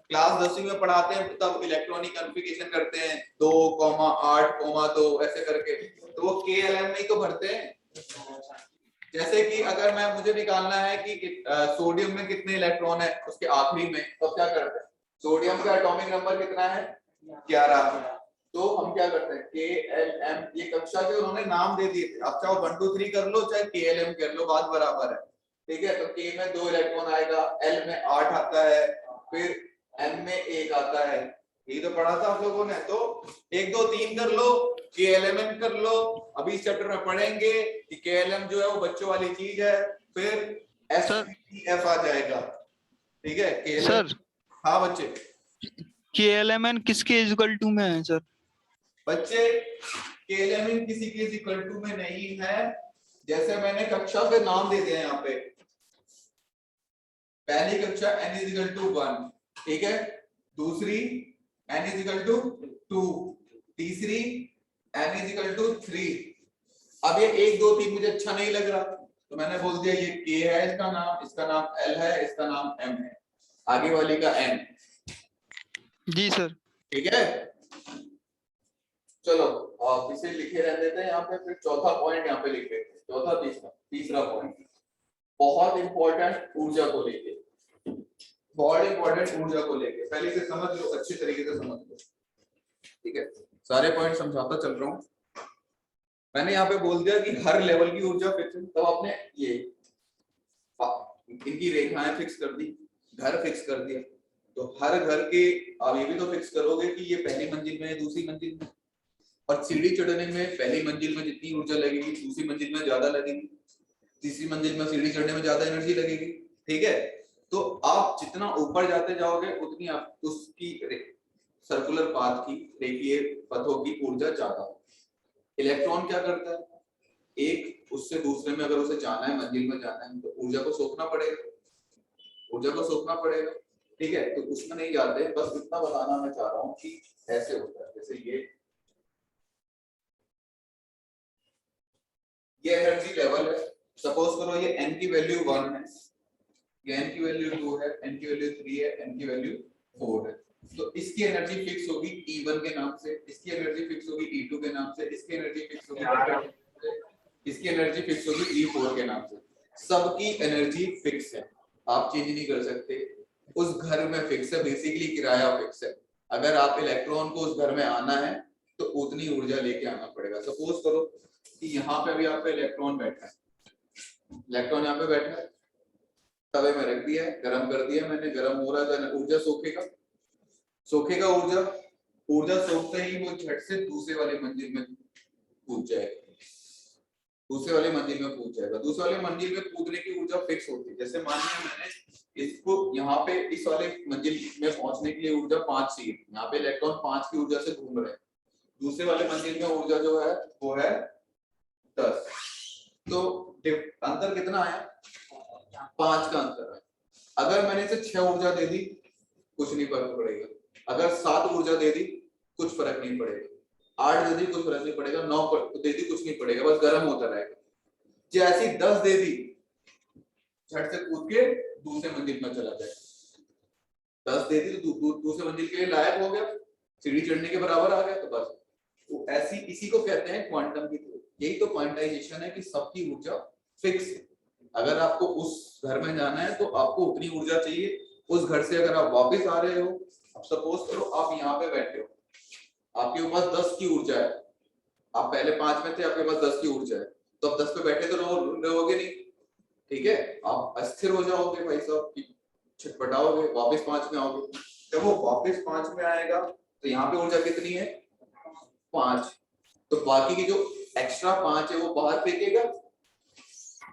क्लास 10वीं में पढ़ाते हैं, तब इलेक्ट्रॉनिक कॉन्फ़िगरेशन करते हैं, 2,8,2 ऐसे करके, तो वो KLM में ही तो भरते हैं। जैसे कि अगर मुझे निकालना है कि सोडियम में कितने इलेक्ट्रॉन है उसके आखिरी में, तो क्या करते हैं? सोडियम का एटॉमिक नंबर कितना है? 11, तो हम क्या करते हैं के एल एम, ये कक्षा के उन्होंने नाम दे दिए थे, अब चाहे 1 2 3 कर लो चाहे के एल एम कर लो, बात बराबर है। ठीक है, तो के में 2 इलेक्ट्रॉन आएगा, एल में 8 आता है, फिर एम में 1 आता है, ये तो पढ़ा था आप लोगों ने। तो 1 2 3 कर लो, के एल एम एन कर लो, अभी इस चैप्टर में पढ़ेंगे कि के एल एम जो है वो बच्चों वाली चीज है, फिर एस एफ आ जाएगा। ठीक है के एल एम, सर हाँ बच्चे, KLMN किसके इक्वल टू में है सर? बच्चे KLMN किसी के इक्वल टू में नहीं है, जैसे मैंने कक्षा के नाम दे दिए हैं यहाँ पे। पहली कक्षा n इज इक्वल टू 1, ठीक है, दूसरी n इज इक्वल टू 2, तीसरी n इज इक्वल टू 3। अब ये 1 2 3 मुझे अच्छा नहीं लग रहा, तो मैंने बोल दिया ये k है, इसका नाम l है, इसका नाम m है, आगे वाली का n। जी सर। ठीक है, चलो आप इसे लिखे रह देते हैं यहाँ पे, फिर चौथा पॉइंट यहाँ पे लिख देते हैं, चौथा तीसरा पॉइंट बहुत इंपॉर्टेंट ऊर्जा को लेके, बहुत इंपॉर्टेंट ऊर्जा को लेके, पहले से समझ लो, अच्छे तरीके से समझ लो। ठीक है, सारे पॉइंट समझाता चल रहा हूँ। मैंने यहाँ पे बोल दिया कि हर लेवल की ऊर्जा फिक्स है, तब आपने ये इनकी रेखाएं फिक्स कर दी, घर फिक्स कर दिया, तो हर घर के आप ये भी तो फिक्स करोगे कि ये पहली मंजिल में है, दूसरी मंजिल में, और सीढ़ी चढ़ने में पहली मंजिल में जितनी ऊर्जा लगेगी दूसरी मंजिल में ज्यादा लगेगी, तीसरी मंजिल में सीढ़ी चढ़ने में ज्यादा एनर्जी लगेगी। ठीक है, तो आप जितना ऊपर जाते जाओगे उतनी आप उसकी सर्कुलर पाथ की, रेखीय पथों की ऊर्जा ज्यादा हो। इलेक्ट्रॉन क्या करता है, एक उससे दूसरे में अगर उसे जाना है, मंजिल में जाना है, तो ऊर्जा को सोखना पड़ेगा, ठीक है, तो उसमें नहीं जाते, बस इतना बताना मैं चाह रहा हूँ कि ऐसे होता है, जैसे ये एनर्जी लेवल है, सपोज करो ये n की वैल्यू 1 है, ये n की वैल्यू 2 है, n की वैल्यू 3 है, n की वैल्यू 4 है, तो इसकी एनर्जी फिक्स होगी E1 के नाम से, इसकी एनर्जी फिक्स होगी E2 के नाम से, इसकी एनर्जी फिक्स होगी, इसकी एनर्जी फिक्स होगी E4 के नाम से। सबकी एनर्जी फिक्स है, आप चेंज नहीं कर सकते, उस घर में फिक्स है, बेसिकली किराया फिक्स है। अगर आप इलेक्ट्रॉन को उस घर में आना है तो उतनी ऊर्जा लेके आना पड़ेगा। सपोज करो कि यहाँ पे भी आपका इलेक्ट्रॉन बैठा है, इलेक्ट्रॉन यहाँ पे बैठा है, तवे में रख दिया है, गर्म कर दिया मैंने, गर्म हो रहा है तो ऊर्जा सोखेगा ऊर्जा सोखते ही वो झट से दूसरे वाले मंजिल में कूद जाएगा, दूसरे वाले मंजिल में कूदने की ऊर्जा फिक्स होती है। जैसे मान लिया मैंने इसको यहाँ पे इस वाले मंजिल में पहुंचने के लिए ऊर्जा 5 चाहिए, यहाँ पे इलेक्ट्रॉन 5 की ऊर्जा से घूम रहे हैं, दूसरे वाले मंजिल में ऊर्जा जो है वो है 10, तो अंतर कितना आया, 5 का अंतर है। अगर मैंने इसे 6 ऊर्जा दे दी कुछ नहीं फर्क पड़ेगा, अगर 7 ऊर्जा दे दी कुछ फर्क नहीं पड़ेगा, 8 दे दी कुछ फर्क नहीं पड़ेगा, 9 दे दी कुछ नहीं पड़ेगा, बस गर्म होता रहेगा। जैसी 10 दे दी झट से कूद के दूसरे मंजिल में चला जाए, 10 दे दी तो दूसरे मंजिल के लिए लायक हो गया, सीढ़ी चढ़ने के बराबर आ गया, तो बस तो ऐसी, इसी को कहते हैं क्वांटम की थ्योरी। यही तो क्वांटाइजेशन है कि सबकी ऊर्जा फिक्स है। अगर आपको उस घर में जाना है तो आपको उतनी ऊर्जा चाहिए, उस घर से अगर आप वापस आ रहे हो, अब सपोज करो आप यहाँ पे बैठे हो, आपके पास 10 की ऊर्जा है, आप पहले 5 में थे, आपके पास 10 की ऊर्जा है, तो अब 10 पे बैठे तो रहोगे नहीं, ठीक है, आप अस्थिर हो जाओगे भाई साहब, छटपटाओगे, वापस 5 में आओगे। जब वो वापस 5 में आएगा तो यहाँ पे ऊर्जा कितनी है, 5, तो बाकी की जो एक्स्ट्रा 5 है वो बाहर फेंकेगा,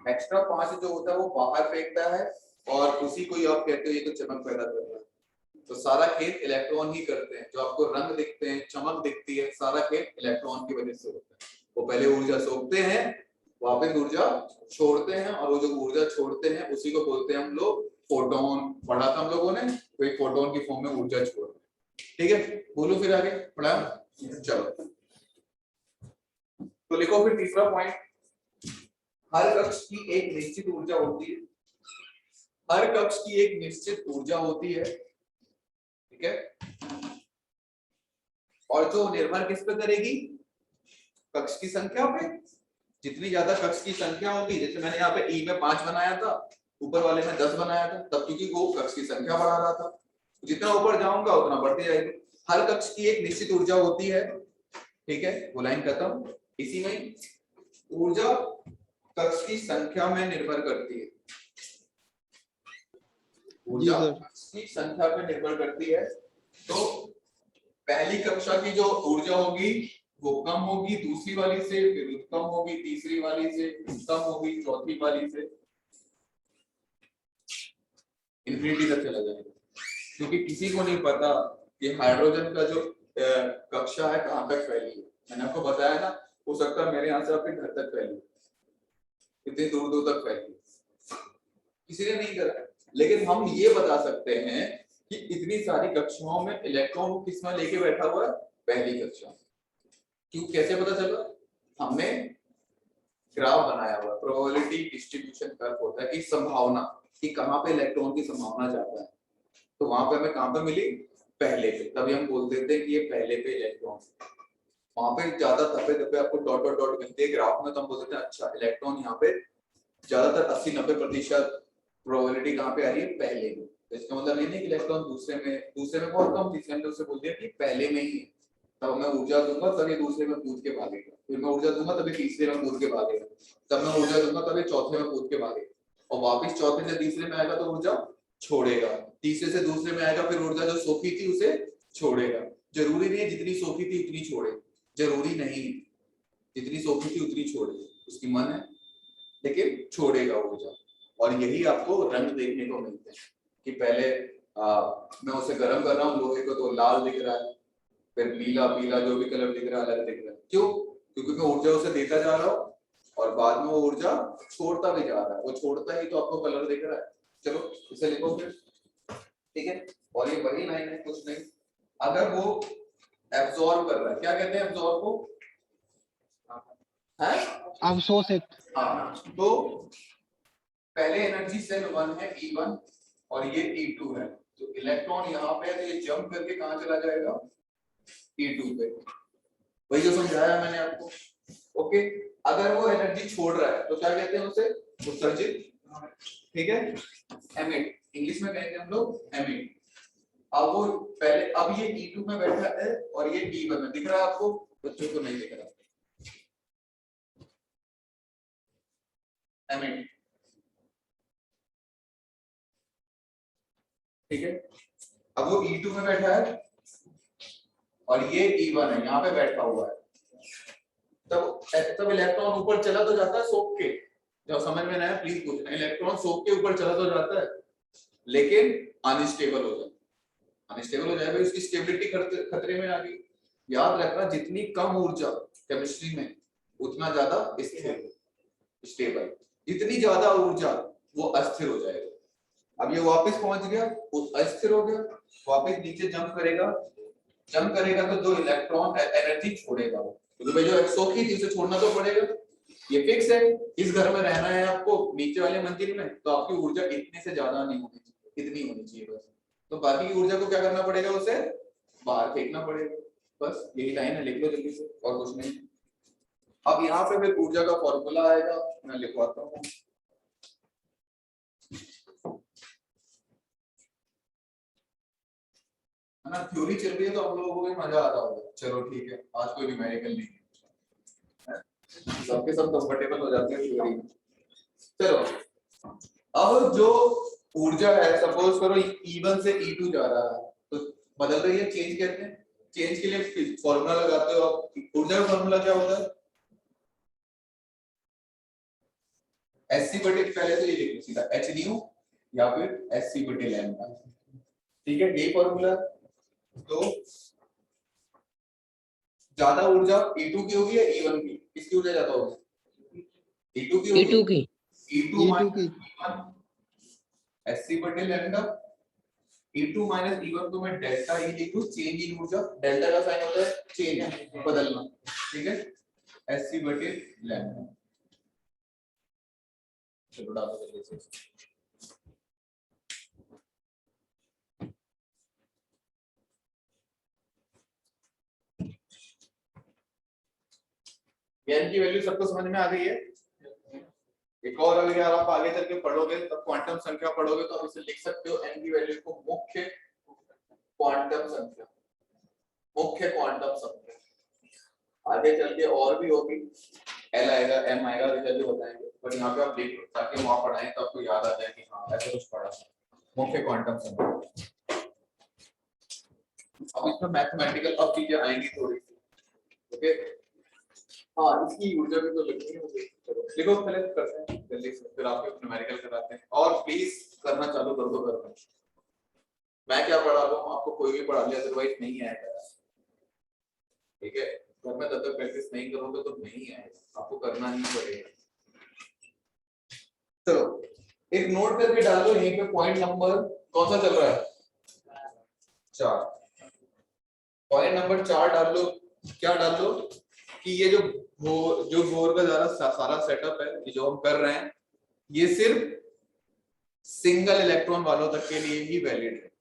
एक्स्ट्रा 5 जो होता है वो बाहर फेंकता है, और उसी को ही आप कहते हो ये तो चमक पैदा कर रहा है। तो सारा खेल इलेक्ट्रॉन ही करते हैं, जो आपको रंग दिखते हैं, चमक दिखती है, सारा खेल इलेक्ट्रॉन की वजह से होता है। वो पहले ऊर्जा सोखते हैं, वापस ऊर्जा छोड़ते हैं, और वो जो ऊर्जा छोड़ते हैं उसी को बोलते हैं हम लोग फोटोन। पढ़ा था हम लोगों ने, तो एक फोटोन की फॉर्म में ऊर्जा छोड़, ठीक है, बोलो फिर आगे पढ़ा, चलो तो लिखो फिर तीसरा पॉइंट, हर कक्ष की एक निश्चित ऊर्जा होती है, हर कक्ष की एक निश्चित ऊर्जा होती है, ठीक है, और जो निर्भर किस पे करेगी, कक्ष की संख्या पे। जितनी ज्यादा कक्ष की संख्या होगी, जैसे मैंने यहाँ पे ई में 5 बनाया था, ऊपर वाले में 10 बनाया था, तब क्योंकि वो कक्ष की संख्या बढ़ा रहा था, जितना ऊपर जाऊंगा उतना बढ़ती जाएगी। हर कक्ष की एक निश्चित ऊर्जा होती है, ठीक है, वो लाइन खत्म। इसी में ऊर्जा कक्ष की संख्या में निर्भर करती है, ऊर्जा कक्ष की संख्या पे निर्भर करती है। तो पहली कक्षा की जो ऊर्जा होगी वो कम होगी दूसरी वाली से, फिर कम होगी तीसरी वाली से, कम होगी चौथी वाली से, इन्फिनिटी तक चला जाएगा। क्योंकि किसी को नहीं पता कि हाइड्रोजन का जो कक्षा है कहाँ तक फैली है। मैंने आपको बताया ना, हो सकता है मेरे यहाँ से आपके घर तक फैली, इतनी दूर दूर तक फैली, किसी ने नहीं करा। लेकिन हम ये बता सकते हैं कि इतनी सारी कक्षाओं में इलेक्ट्रॉन को किसमें लेके बैठा हुआ है, पहली कक्षा। क्यों, कैसे पता चला? हमने ग्राफ बनाया हुआ, प्रोबेबिलिटी डिस्ट्रीब्यूशन कर्व होता है कि संभावना कि कहाँ पे इलेक्ट्रॉन की संभावना ज्यादा है। तो वहां पे हमें कहाँ पे मिली, पहले पे, तभी हम बोल देते हैं कि ये पहले पे इलेक्ट्रॉन। वहां पे ज्यादा दबे दबे आपको डॉट डॉट डॉट मिलते हैं ग्राफ में, तो हम बोलते हैं अच्छा इलेक्ट्रॉन यहाँ पे ज्यादातर 80-90% प्रोबेबिलिटी कहाँ पे आ रही है, पहले में। तो इसका मतलब ये नहीं कि इलेक्ट्रॉन दूसरे में बहुत कम, तीसरे में उससे बोल दिया कि पहले में ही है। तब मैं ऊर्जा दूंगा तब ये दूसरे में कूद के भागेगा, फिर मैं ऊर्जा दूंगा तभी तीसरे में कूद के भागेगा, तब मैं ऊर्जा दूंगा तभी चौथे में कूद के भागेगा, और वापस चौथे से तीसरे में आएगा तो ऊर्जा छोड़ेगा, तीसरे से दूसरे में आएगा फिर ऊर्जा जो सोखी थी उसे छोड़ेगा। जरूरी नहीं है जितनी सोखी थी उतनी छोड़े, जरूरी नहीं जितनी सोखी थी उतनी छोड़े, उसकी मन है, लेकिन छोड़ेगा ऊर्जा। और यही आपको रंग देखने को मिलते हैं कि पहले मैं उसे गर्म कर रहा हूँ लोहे को तो लाल दिख रहा है, फिर नीला पीला जो भी कलर दिख रहा है अलग दिख रहा है। क्यों? क्योंकि मैं ऊर्जा उसे देता जा रहा हूँ और बाद में वो ऊर्जा छोड़ता भी जा रहा है, वो छोड़ता ही तो आपको कलर दिख रहा है। चलो इसे लिखो फिर, ठीक है। और ये वही लाइन है, कुछ नहीं। अगर वो एब्जॉर्ब कर रहा है, क्या कहते हैं एब्जॉर्ब को, है अवशोषित। हाँ, तो पहले एनर्जी सेल 1 है E1 और ये E2 है, तो इलेक्ट्रॉन यहाँ पे है तो ये जंप करके कहाँ चला जाएगा, E2 पे। वही जो समझाया मैंने आपको। ओके, अगर वो एनर्जी छोड़ रहा है तो क्या कहते हैं उसे, उत्सर्जित, ठीक है, एमिट, इंग्लिश में कहेंगे हम लोग एमिट। अब वो पहले, अब ये E2 में बैठा है और ये E1 में, दिख रहा है आपको, बच्चों को नहीं दिख रहा, एमिट, ठीक है। अब वो E2 में बैठा है और ये E1 है, यहाँ पे बैठा हुआ है, तब इलेक्ट्रॉन ऊपर चला तो जाता है सोख के, जब समझ में ना आया प्लीज पूछना, इलेक्ट्रॉन सोख के ऊपर चला तो जाता है लेकिन अनस्टेबल हो जाता है, अनस्टेबल हो जाएगा, उसकी स्टेबिलिटी खतरे में आ गई। याद रखना जितनी कम ऊर्जा केमिस्ट्री में उतना ज्यादा स्थिर, स्टेबल, जितनी ज्यादा ऊर्जा वो अस्थिर हो जाएगा। अब ये वापस पहुंच गया, उस अस्थिर हो गया, वापस नीचे जंप करेगा तो दो इलेक्ट्रॉन एनर्जी छोड़ेगा, क्योंकि भाई जो सोखी थी उसे छोड़ना तो पड़ेगा, ये फिक्स है। इस घर में रहना है आपको नीचे वाले मंजिल में, तो आपकी ऊर्जा इतने से ज्यादा नहीं होनी चाहिए, इतनी होनी चाहिए बस। तो बाकी की ऊर्जा को क्या करना पड़ेगा, उसे बाहर फेंकना पड़ेगा, बस यही लाइन है, लिख लो जल्दी से, और कुछ नहीं। अब यहाँ पे फिर ऊर्जा का फॉर्मूला आएगा, मैं लिखवाता हूँ। है ना, थ्योरी चल रही है तो हम लोगों को भी मजा आता होगा। चलो ठीक है, आज कोई न्यूमेरिकल नहीं है, सबके सब कंफर्टेबल हो जाते हैं थ्योरी में। चलो, अब जो ऊर्जा है, सपोज करो E1 से E2 जा रहा है, तो बदल रही है, चेंज कहते हैं। चेंज के लिए फॉर्मूला लगाते हो आप, ऊर्जा का फॉर्मूला क्या होता है, Sc बटे, पहले से ये लिख लो सीधा, h न्यू या फिर Sc बटे लैम्डा, ठीक है, यही फॉर्मूला। तो ज्यादा ऊर्जा E2 की होगी या E1 की, किसकी ऊर्जा ज्यादा होगी, E2 की होगी, E2 की, E2 माइनस E1 Sc बटे लैम्डा, E2 माइनस E1 को मैं डेल्टा E लिखूं, चेंज इन ऊर्जा, डेल्टा का साइन होता है चेंज, बदलना, ठीक है, Sc बटे लैम्डा। चलो डालो जल्दी से, n की वैल्यू सबको समझ में आ गई है। एक और अगर आप आगे चल के पढ़ोगे तब क्वांटम संख्या पढ़ोगे तो आप इसे लिख सकते हो, n की वैल्यू को मुख्य क्वांटम संख्या, मुख्य क्वांटम संख्या। आगे चल के और भी होगी, एल आएगा, एम आएगा, आगे चल के बताएंगे, बट यहाँ पे आप देख लो ताकि वहां पढ़ाएं तो आपको याद आ जाए कि हाँ ऐसे कुछ पढ़ा मुख्य क्वांटम संबंध। अब इसमें मैथमेटिकल अब चीजें आएंगी थोड़ी सी, ओके। हाँ इसकी ऊर्जा भी तो लिखनी है मुझे, चलो लिखो पहले करते हैं जल्दी से, फिर आपके न्यूमेरिकल कराते हैं। और प्लीज करना चालू कर दो घर में, मैं क्या पढ़ा रहा हूँ आपको कोई भी पढ़ा लिया अदरवाइज नहीं आएगा, ठीक है। घर में तब तक प्रैक्टिस नहीं करोगे तो नहीं आएगा, आपको करना ही पड़ेगा। चलो एक नोट करके डाल दो यहीं पे, पॉइंट नंबर कौन सा चल रहा है, 4। पॉइंट नंबर 4 डाल लो। क्या डाल लो कि ये जो बोर का सारा सेटअप है, ये जो हम कर रहे हैं, ये सिर्फ सिंगल इलेक्ट्रॉन वालों तक के लिए ही वैलिड है।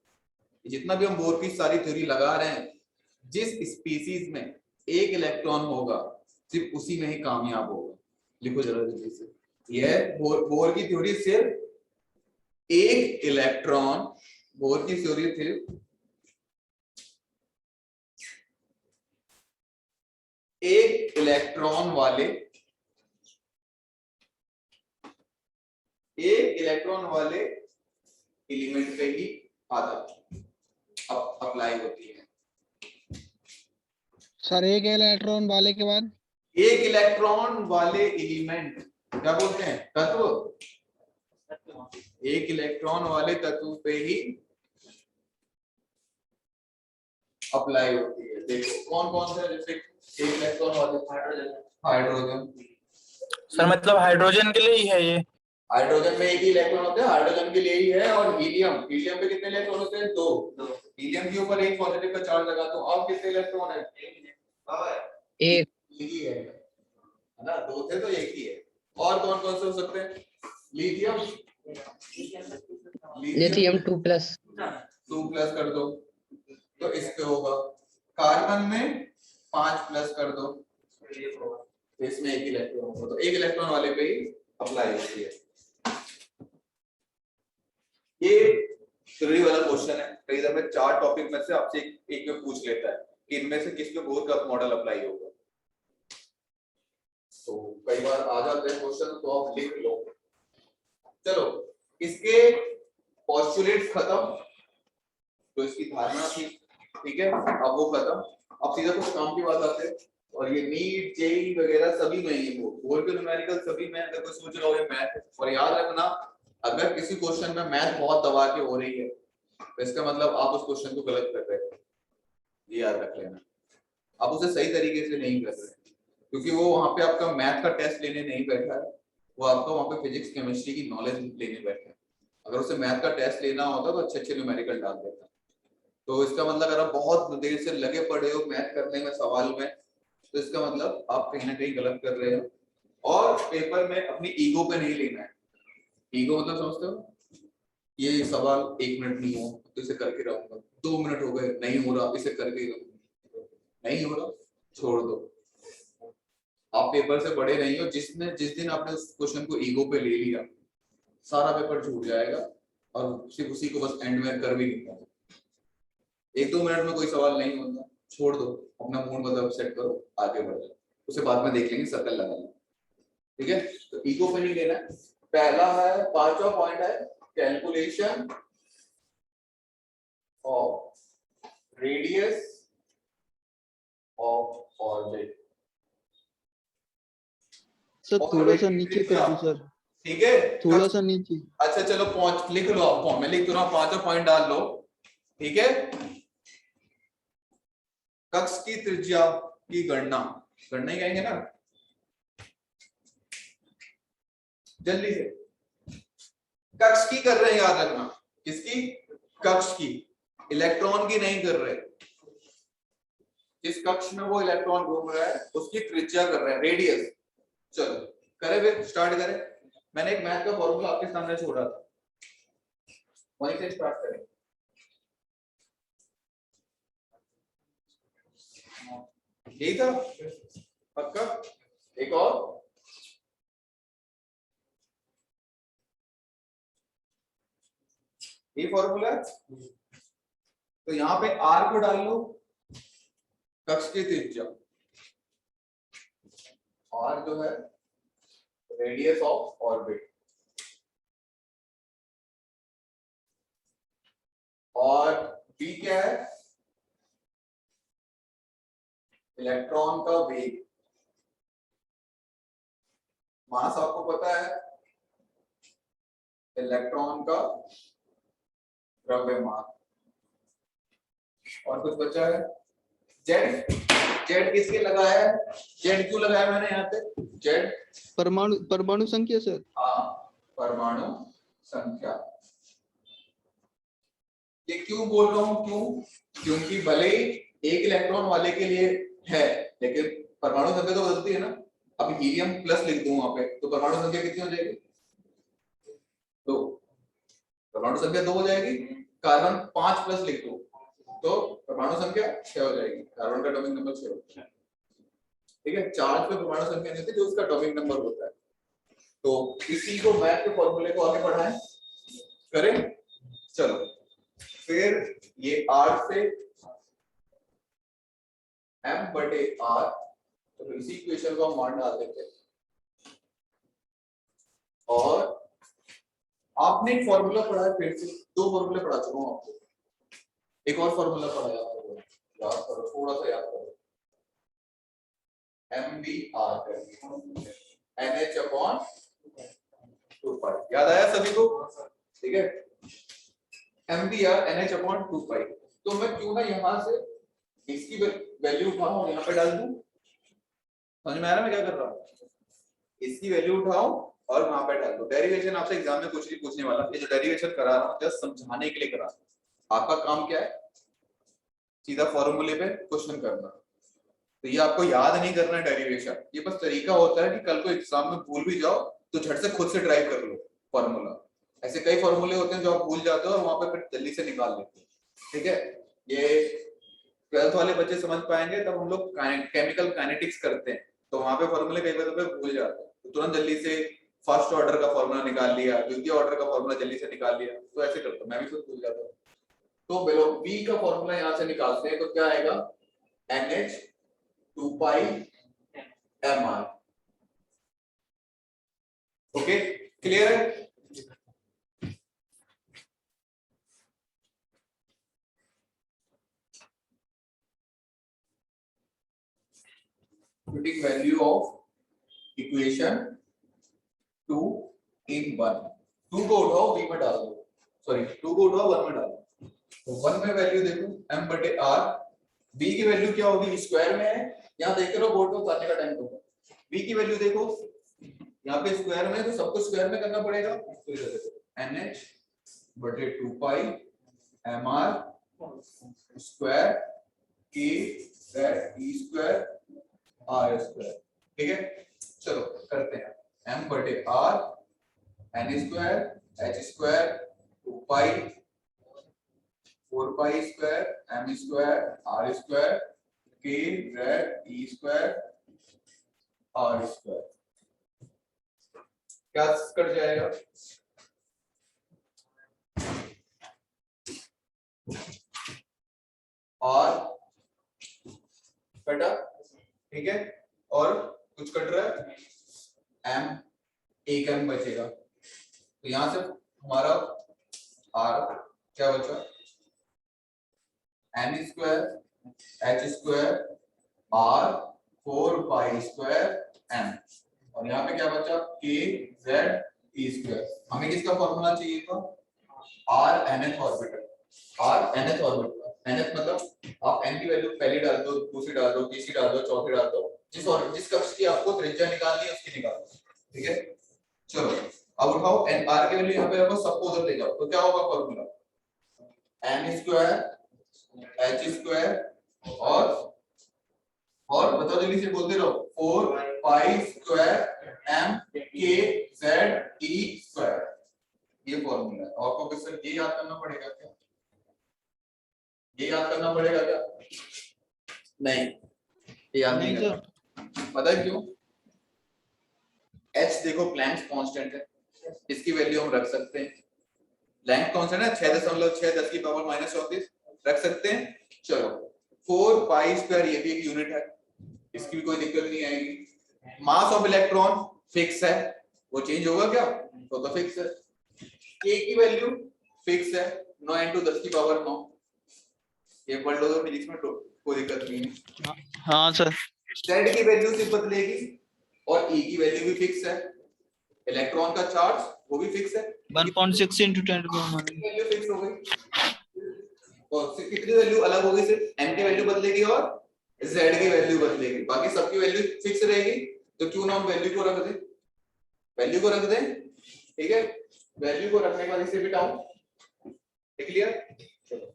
जितना भी हम बोर की सारी थ्योरी लगा रहे हैं, जिस स्पीसीज में एक इलेक्ट्रॉन होगा सिर्फ उसी में ही कामयाब होगा। लिखो जरा जल्दी से, यह बोर की थ्योरी सिर्फ एक इलेक्ट्रॉन, बोर की थ्योरी सिर्फ एक इलेक्ट्रॉन वाले एलिमेंट पे ही अप्लाई होती है। सर एक इलेक्ट्रॉन वाले के बाद एक इलेक्ट्रॉन वाले एलिमेंट क्या बोलते हैं, तत्व। एक इलेक्ट्रॉन वाले तत्व पे ही अप्लाई होती है। देखो कौन कौन से, जैसे एक इलेक्ट्रॉन वाले हाइड्रोजन। सर मतलब हाइड्रोजन के लिए ही है ये? हाइड्रोजन में एक ही इलेक्ट्रॉन होता है, हाइड्रोजन के लिए ही है। और हीलियम, हीलियम पे कितने इलेक्ट्रॉन होते हैं, 2। हीलियम के ऊपर एक पॉजिटिव का चार्ज लगा तो अब कितने इलेक्ट्रॉन है, एक। ही है ना, 2 थे तो एक ही है। और कौन कौन से हो सकते हैं, लिथियम, लिथियम 2+। 2+ कर दो तो इस पे होगा। कार्बन में 5+ कर दो तो इसमें एक इलेक्ट्रॉन होगा। तो एक इलेक्ट्रॉन वाले पे ही अप्लाई होती है। ये थ्योरी वाला क्वेश्चन है, कई दफे 4 टॉपिक में से आपसे एक में पूछ लेता है कि इनमें से किस पे बोर का मॉडल अप्लाई होगा। तो कई बार आ जाते हैं क्वेश्चन, तो आप लिख लो। चलो इसके पोस्टुलेट्स खत्म, तो इसकी धारणा थी, ठीक है, अब वो खत्म। अब सीधा कुछ काम की बात आते हैं। और ये नीट जेईई वगैरह सभी में ही वो बोर के न्यूमेरिकल सभी में, अगर कोई सोच रहा हो ये मैथ। और याद रखना, अगर किसी क्वेश्चन में मैथ बहुत दबा के हो रही है तो इसका मतलब आप उस क्वेश्चन को गलत कर रहे हो, ये याद रख लेना। आप उसे सही तरीके से नहीं कर रहे, क्योंकि वो वहां पे आपका मैथ का टेस्ट लेने नहीं बैठा है, वो आपका वहां पे फिजिक्स केमिस्ट्री की नॉलेज लेने बैठा है। अगर उसे मैथ का टेस्ट लेना होता तो अच्छे अच्छे न्यूमेरिकल डाल देता। तो इसका मतलब अगर आप बहुत देर से लगे पड़े हो मैथ करने में, सवाल में, तो इसका मतलब आप कहीं ना कहीं गलत कर रहे हो। और पेपर में अपनी ईगो पे नहीं लेना है। ईगो मतलब समझते हो, ये सवाल 1 मिनट नहीं हो तो इसे करके रहूंगा, 2 मिनट हो गए नहीं हो रहा, इसे करके ही रहूंगा, नहीं हो रहा छोड़ दो। आप पेपर से बड़े नहीं हो। जिस दिन आपने उस क्वेश्चन को ईगो पे ले लिया, सारा पेपर छूट जाएगा और सिर्फ उसी को बस एंड में कर भी नहीं पाओगे। 1-2 मिनट में कोई सवाल नहीं होता, छोड़ दो, अपना मूड मतलब सेट करो, आगे बढ़ जाओ, उसे बाद में देख लेंगे, सर्कल लगा लेंगे, ठीक है। तो ईगो पे नहीं लेना। पहला है, 5वां पॉइंट है calculation of radius of orbit. Sir थोड़ा सा नीचे कर दो सर, ठीक है, थोड़ा सा नीचे। अच्छा चलो पहुंच, लिख लो आप, मैं लिख तो रहा हूं, 5वां पॉइंट डाल लो, ठीक है। कक्ष की त्रिज्या की गणना ही कहेंगे ना, जल्दी से। कक्ष की कर रहे हैं, याद रखना, किसकी, कक्ष की, इलेक्ट्रॉन की नहीं कर रहे। जिस कक्ष में वो इलेक्ट्रॉन घूम रहा है उसकी त्रिज्या कर रहे हैं, रेडियस। चलो करें, फिर स्टार्ट करें। मैंने एक मैथ का फॉर्मूला आपके सामने छोड़ा था, वहीं से स्टार्ट करें। यही था पक्का। एक और, ये फॉर्मूला है। तो यहाँ पे R को डाल लो, कक्ष की त्रिज्या, r जो है रेडियस ऑफ ऑर्बिट, और v क्या है, इलेक्ट्रॉन का वेग, मास आपको पता है, इलेक्ट्रॉन का द्रव्यमान, और कुछ बचा है जेड। जेड किसके लगाया है, जेड क्यों लगाया मैंने यहाँ पे, जेड परमाणु संख्या सर। परमाणु संख्या। ये क्यों बोल रहा हूँ, क्योंकि भले ही एक इलेक्ट्रॉन वाले के लिए है, लेकिन परमाणु संख्या तो बदलती है ना। अब हीलियम प्लस लिख दूं वहां पे, तो परमाणु संख्या कितनी हो जाएगी, 2। परमाणु संख्या 2 हो जाएगी। कार्बन 5 प्लस लिख दूं तो परमाणु संख्या 6 हो जाएगी, कार्बन का एटॉमिक नंबर 6 होता है। ठीक है, चार्ज पे परमाणु संख्या नहीं होती, जो उसका एटॉमिक नंबर होता है। तो इसी को मैथ के फॉर्मूले को आगे बढ़ाएं, करें। चलो फिर ये r से m बटे r, तो इसी इक्वेशन को हम मान डाल देते हैं। और आपने एक फॉर्मूला पढ़ा है, फिर से 2 फॉर्मूले पढ़ा चुका हूं आपको, एक और फॉर्मूला पढ़ा है आपको, याद करो, थोड़ा सा याद करो। MBR NH/2π, याद आया सभी को? ठीक है, MBR NH/2π। तो मैं क्यों ना यहां से इसकी वैल्यू उठाऊं और यहाँ पे डाल दूं, समझ में आ रहा है मैं क्या कर रहा हूँ? इसकी वैल्यू उठाओ और वहां पे डाल दो। डेरिवेशन आपसे एग्जाम में कुछ नहीं पूछने वाला, ये जो डेरिवेशन करा रहा हूँ जस्ट समझाने के लिए करा रहा हूँ। आपका काम क्या है, सीधा फॉर्मूले पे क्वेश्चन करना। तो ये आपको याद नहीं करना है डेरिवेशन, ये बस तरीका होता है कि कल को एग्जाम में भूल भी जाओ तो झट से खुद से ड्राइव कर लो फॉर्मूला। ऐसे कई फॉर्मूले होते हैं जो आप भूल जाते हो और वहां पे फिर जल्दी से निकाल लेते हो। ठीक है, ये 12th वाले बच्चे समझ पाएंगे, तब हम लोग केमिकल काइनेटिक्स करते हैं तो वहां पे फॉर्मूले कई बार तो भूल जाते हैं, तो तुरंत जल्दी से फर्स्ट ऑर्डर का फॉर्मूला निकाल लिया, द्वितीय ऑर्डर का फॉर्मूला जल्दी से निकाल लिया, तो ऐसे करता हूं मैं भी, खुद भूल जाता हूं। तो बेलो V का फॉर्मूला यहां से निकालते हैं, तो क्या आएगा, NH/2π mR। ओके, क्लियर है? Putting value of equation 2 in 1, 2 को उठाओ v में डाल दो, सॉरी 2 को उठाओ 1 में डालो। तो 1 में वैल्यू देखो m बटे r, v की वैल्यू क्या होगी, स्क्वायर में है, यहाँ देख रहे हो बोर्ड पे उतारने का टाइम होगा। v की वैल्यू देखो यहाँ पे स्क्वायर में, तो सबको स्क्वायर में करना पड़ेगा, तो इधर देखो NH बटे 2π mr square k z e square r square. ठीक है, चलो करते हैं, m बटे r n square h square 2π 4π square m square r square k z e square r square. क्या कट जाएगा, r कटा, ठीक है, और कुछ कट रहा है m, एक m बचेगा, तो यहां से हमारा r क्या बचा, n square h square r 4π square m, और यहाँ पे क्या बचा k z e स्क्वायर। हमें किसका फॉर्मूला चाहिए था, r nth orbital, r nth orbital, nth मतलब आप n की वैल्यू पहली डाल दो, दूसरी डाल दो, तीसरी डाल दो, चौथी डाल दो, जिस कक्ष की आपको त्रिज्या निकालनी है उसकी निकाल दो। ठीक है, चलो अब उठाओ n, r की वैल्यू यहाँ पे रखो, सबको उधर ले जाओ, तो क्या होगा formula, n square h square और बताओ जल्दी से बोलते रहो, 4π square m k z e square, ये फॉर्मूला है। और आपको किससे ये याद करना पड़ेगा क्या, ये याद करना पड़ेगा क्या, नहीं ये याद नहीं करना, पता है क्यों, h देखो प्लैंक्स कांस्टेंट है, इसकी वैल्यू हम रख सकते हैं, प्लैंक कांस्टेंट है 6.6 10 की पावर -34 रख सकते हैं। चलो 4π स्क्वायर ये भी एक यूनिट है, इसकी भी कोई दिक्कत नहीं आएगी, मास ऑफ इलेक्ट्रॉन फिक्स है, वो चेंज होगा क्या? तो फिक्स है। K की वैल्यू फिक्स है 9 × 10⁻9, ये पढ़ लो तो फिजिक्स में कोई दिक्कत नहीं है। हाँ सर। Z की वैल्यू सिर्फ बदलेगी और E की वैल्यू भी फिक्स है, इलेक्ट्रॉन का चार्ज वो भी फिक्स है, 1.6 × 10⁻⁹ वैल्यू फिक्स हो गई। और कितनी वैल्यू अलग होगी? सिर्फ M की वैल्यू बदलेगी और Z की वैल्यू बदलेगी, बाकी सबकी वैल्यू फिक्स रहेगी। तो क्यों ना हम वैल्यू को रख दें, वैल्यू को रख दें, ठीक है। वैल्यू को रखने के बाद इसे बिठाओ, क्लियर? चलो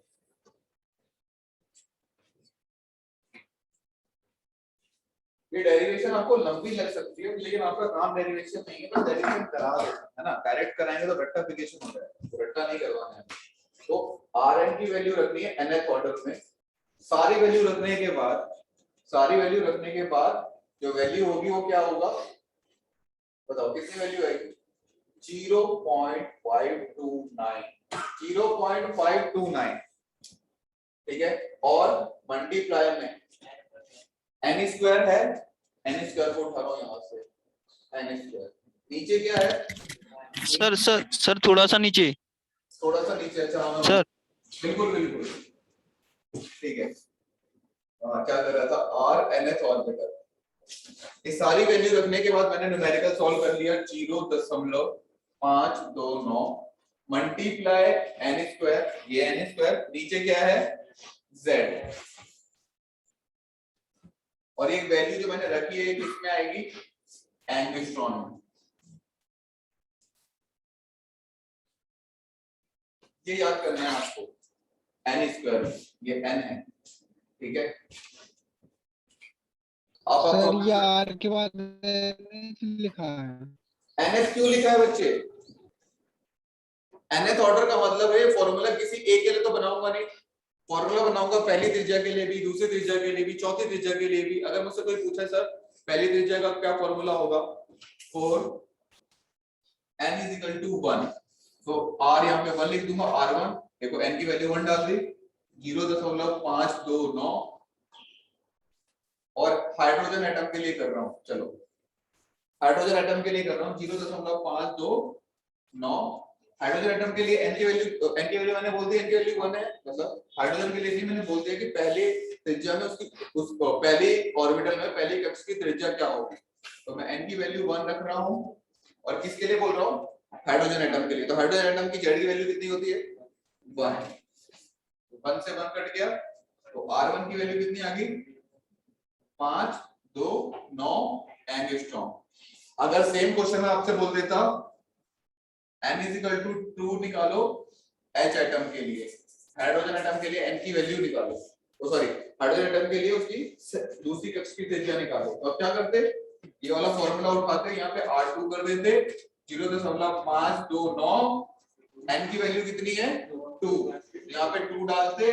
ये डेरिवेशन आपको लंबी लग सकती है, लेकिन आपका काम डेरिवेशन नहीं है, तो डेरिवेशन करा देना है ना, डायरेक्ट कराएंगे तो रट्टाफिकेशन हो जाएगा, तो रट्टा नहीं करवाना है। तो Rn की वैल्यू रखनी है nth ऑर्डर में। सारी वैल्यू रखने के बाद जो वैल्यू होगी वो क्या होगा बताओ, कितनी वैल्यू आएगी? 0.529, ठीक है। और मल्टीप्लाई में n स्क्वायर है, n स्क्वायर को उठा लो यहाँ से, n स्क्वायर नीचे क्या है? सर थोड़ा सा नीचे अच्छा सर। बिल्कुल ठीक है। क्या कर रहा था? r nth orbital. ये सारी वैल्यू रखने के बाद मैंने न्यूमेरिकल सॉल्व कर लिया। 0.529 मल्टीप्लाई n स्क्वायर, ये n स्क्वायर नीचे क्या है? z। और एक वैल्यू जो मैंने रखी है किसमें आएगी? एंगस्ट्रॉन में। ये याद करना है आपको, n स्क्वायर, ये n है, ठीक है। सर ये आर के बाद लिखा है, NH क्यों लिखा है बच्चे? nth ऑर्डर का मतलब है फॉर्मूला किसी एक के लिए तो बनाऊंगा नहीं, फॉर्मूला बनाऊंगा पहली त्रिज्या के लिए भी, दूसरी त्रिज्या के लिए भी, चौथी त्रिज्या के लिए भी। अगर मुझसे कोई पूछे सर पहली त्रिज्या का क्या फॉर्मूला होगा? 4n = 1, तो r यहाँ पे 1 लिख दूंगा, r1 देखो n की वैल्यू 1 डाल दी, 0.529। और हाइड्रोजन एटम के लिए कर रहा हूँ, चलो हाइड्रोजन एटम के लिए कर रहा हूँ 0.529। हाइड्रोजन एटम के लिए n की वैल्यू मैंने बोल दी, n की वैल्यू 1 है, मतलब हाइड्रोजन के लिए भी मैंने बोल दिया कि पहले त्रिज्या में उस पहले ऑर्बिटल में पहले कक्ष की त्रिज्या क्या होगी। तो मैं n की वैल्यू 1 रख रहा हूँ। और किसके लिए बोल रहा हूँ? हाइड्रोजन एटम के लिए। तो हाइड्रोजन एटम की z की वैल्यू कितनी होती है? 1। 1 से 1 कट गया, तो r1 की वैल्यू कितनी आ गई? 529 एंगस्ट्रॉम। अगर सेम क्वेश्चन में आपसे बोल देता n = 2 निकालो H एटम के लिए, हाइड्रोजन एटम के लिए n की वैल्यू निकालो, तो सॉरी हाइड्रोजन एटम के लिए उसकी दूसरी कक्ष की त्रिज्या निकालो, तो अब क्या करते? ये वाला फॉर्मूला उठाते, यहाँ पे R2 कर देते 0.529, n की वैल्यू कितनी है? 2, यहाँ पे 2 डालते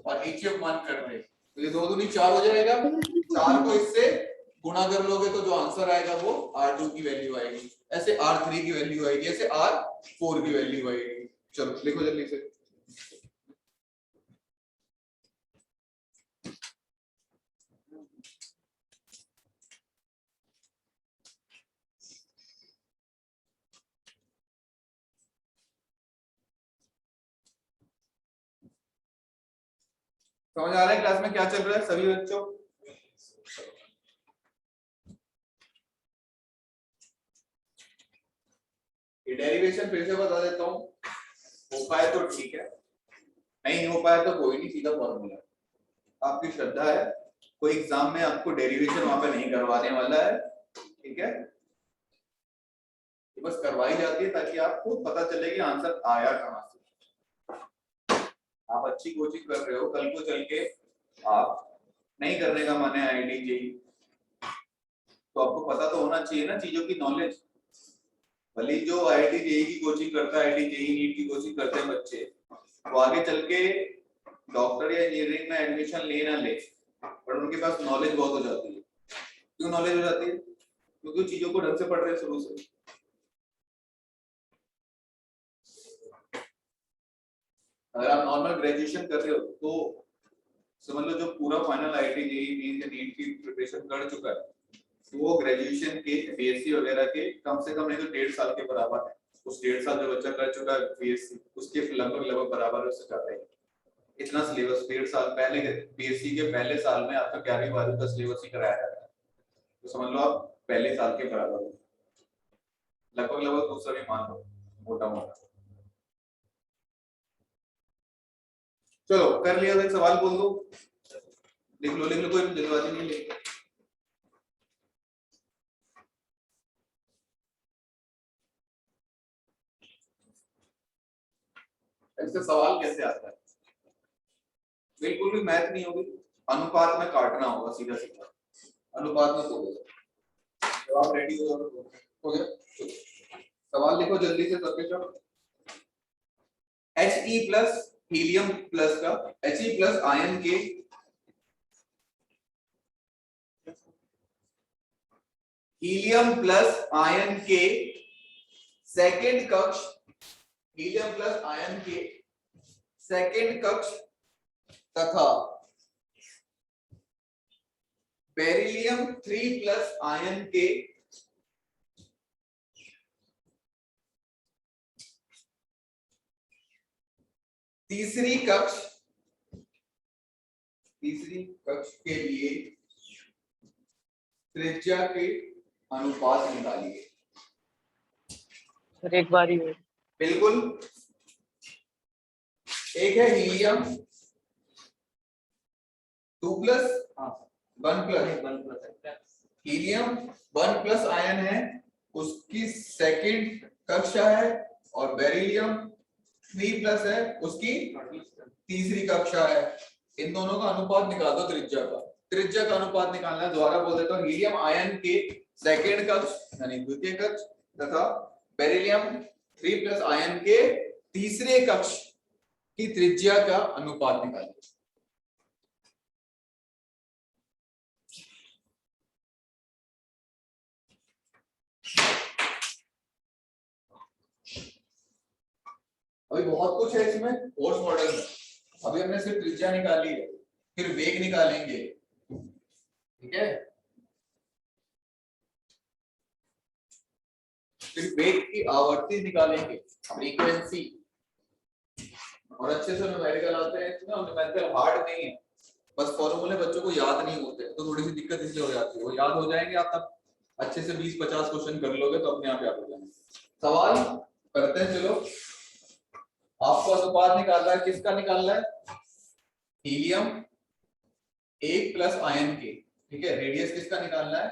और नीचे 1 कर दे, तो ये 2 दूनी 4 हो जाएगा। 4 को इससे गुणा कर लोगे तो जो आंसर आएगा वो R2 की वैल्यू आएगी, ऐसे R3 की वैल्यू आएगी, ऐसे R4 की वैल्यू आएगी। चलो लिखो जल्दी से। समझ आ रहा है क्लास में क्या चल रहा है सभी बच्चों? ये डेरिवेशन फिर से बता देता हूँ, हो पाए तो ठीक है, नहीं हो पाए तो कोई नहीं, सीधा फॉर्मूला। आपकी श्रद्धा है, कोई एग्जाम में आपको डेरिवेशन वहां पे नहीं करवाने वाला है, ठीक है। ये बस करवाई जाती है ताकि आपको पता चले कि आंसर आया कहां से। आप अच्छी कोचिंग कर रहे हो, कल को चल के आप नहीं करने का मन है आईआईटी जेईई, तो आपको पता तो होना चाहिए ना चीजों की नॉलेज। भले जो आईआईटी जेईई की कोचिंग करता है, आईआईटी जेईई नीट की कोचिंग करते हैं बच्चे, वो आगे चल के डॉक्टर या इंजीनियरिंग में एडमिशन ले ना ले, पर उनके पास नॉलेज बहुत हो जाती है। क्यों नॉलेज हो जाती है? क्योंकि चीजों को ढंग से पढ़ रहे हैं शुरू से। अगर आप नॉर्मल ग्रेजुएशन कर रहे हो तो समझ लो जो पूरा फाइनल आईआईटी जेईई नीट की प्रिपरेशन कर चुका है, वो ग्रेजुएशन के बीएससी वगैरह के कम से कम नहीं तो 1.5 साल के बराबर है। उस 1.5 साल जो बच्चा कर चुका है बीएससी उसके लगभग बराबर उससे ज्यादा है। इतना सिलेबस 1.5 साल पहले बीएससी के पहले साल में आपका 11वीं 12वीं का सिलेबस ही कराया जाता है, तो समझ लो आप पहले साल के बराबर हो लगभग कुछ सभी मान लो मोटा मोटा। चलो कर लिया, एक सवाल बोल दो, लिख लो कोई जल्दबाजी नहीं लिख। ऐसे सवाल कैसे आता है? बिल्कुल भी मैथ नहीं होगी, अनुपात में काटना होगा सीधा सीधा, अनुपात में बोलेगा। जवाब रेडी हो गया? सवाल लिखो जल्दी से सबके सब। He प्लस हीलियम प्लस का He प्लस आयन के हीलियम प्लस आयन के सेकंड कक्ष, हीलियम प्लस आयन के सेकंड कक्ष तथा बेरिलियम 3 प्लस आयन के तीसरी कक्ष के लिए त्रिज्या के अनुपात निकालिए। सर एक बार ही बिल्कुल, एक है helium 2 plus 1 plus helium 1 plus ion है, उसकी सेकंड कक्षा है, और बेरिलियम 3 प्लस है, उसकी तीसरी कक्षा है। इन दोनों का अनुपात निकाल दो त्रिज्या का अनुपात निकालना है। दोबारा बोल देता हूं, हीलियम आयन के सेकंड कक्ष यानी द्वितीय कक्ष तथा बेरिलियम 3 प्लस आयन के तीसरे कक्ष की त्रिज्या का अनुपात निकालिए। अभी बहुत कुछ है इसमें कोर्स मॉडल में, अभी हमने सिर्फ त्रिज्या निकाली है, फिर वेग निकालेंगे, ठीक है, फिर वेग की आवर्ती निकालेंगे, फ्रीक्वेंसी, और अच्छे से न्यूमेरिकल आते हैं। इतना न्यूमेरिकल हार्ड नहीं है, बस फॉर्मूले बच्चों को याद नहीं होते तो थोड़ी सी दिक्कत इसलिए हो जाती है। वो याद हो जाएंगे आप तब अच्छे से 20-50 क्वेश्चन कर लोगे तो अपने आप याद हो जाएंगे। सवाल करते हैं, चलो। आपको अनुपात निकालना है, किसका निकालना है? हीलियम 1 प्लस आयन के, ठीक है। रेडियस किसका निकालना है?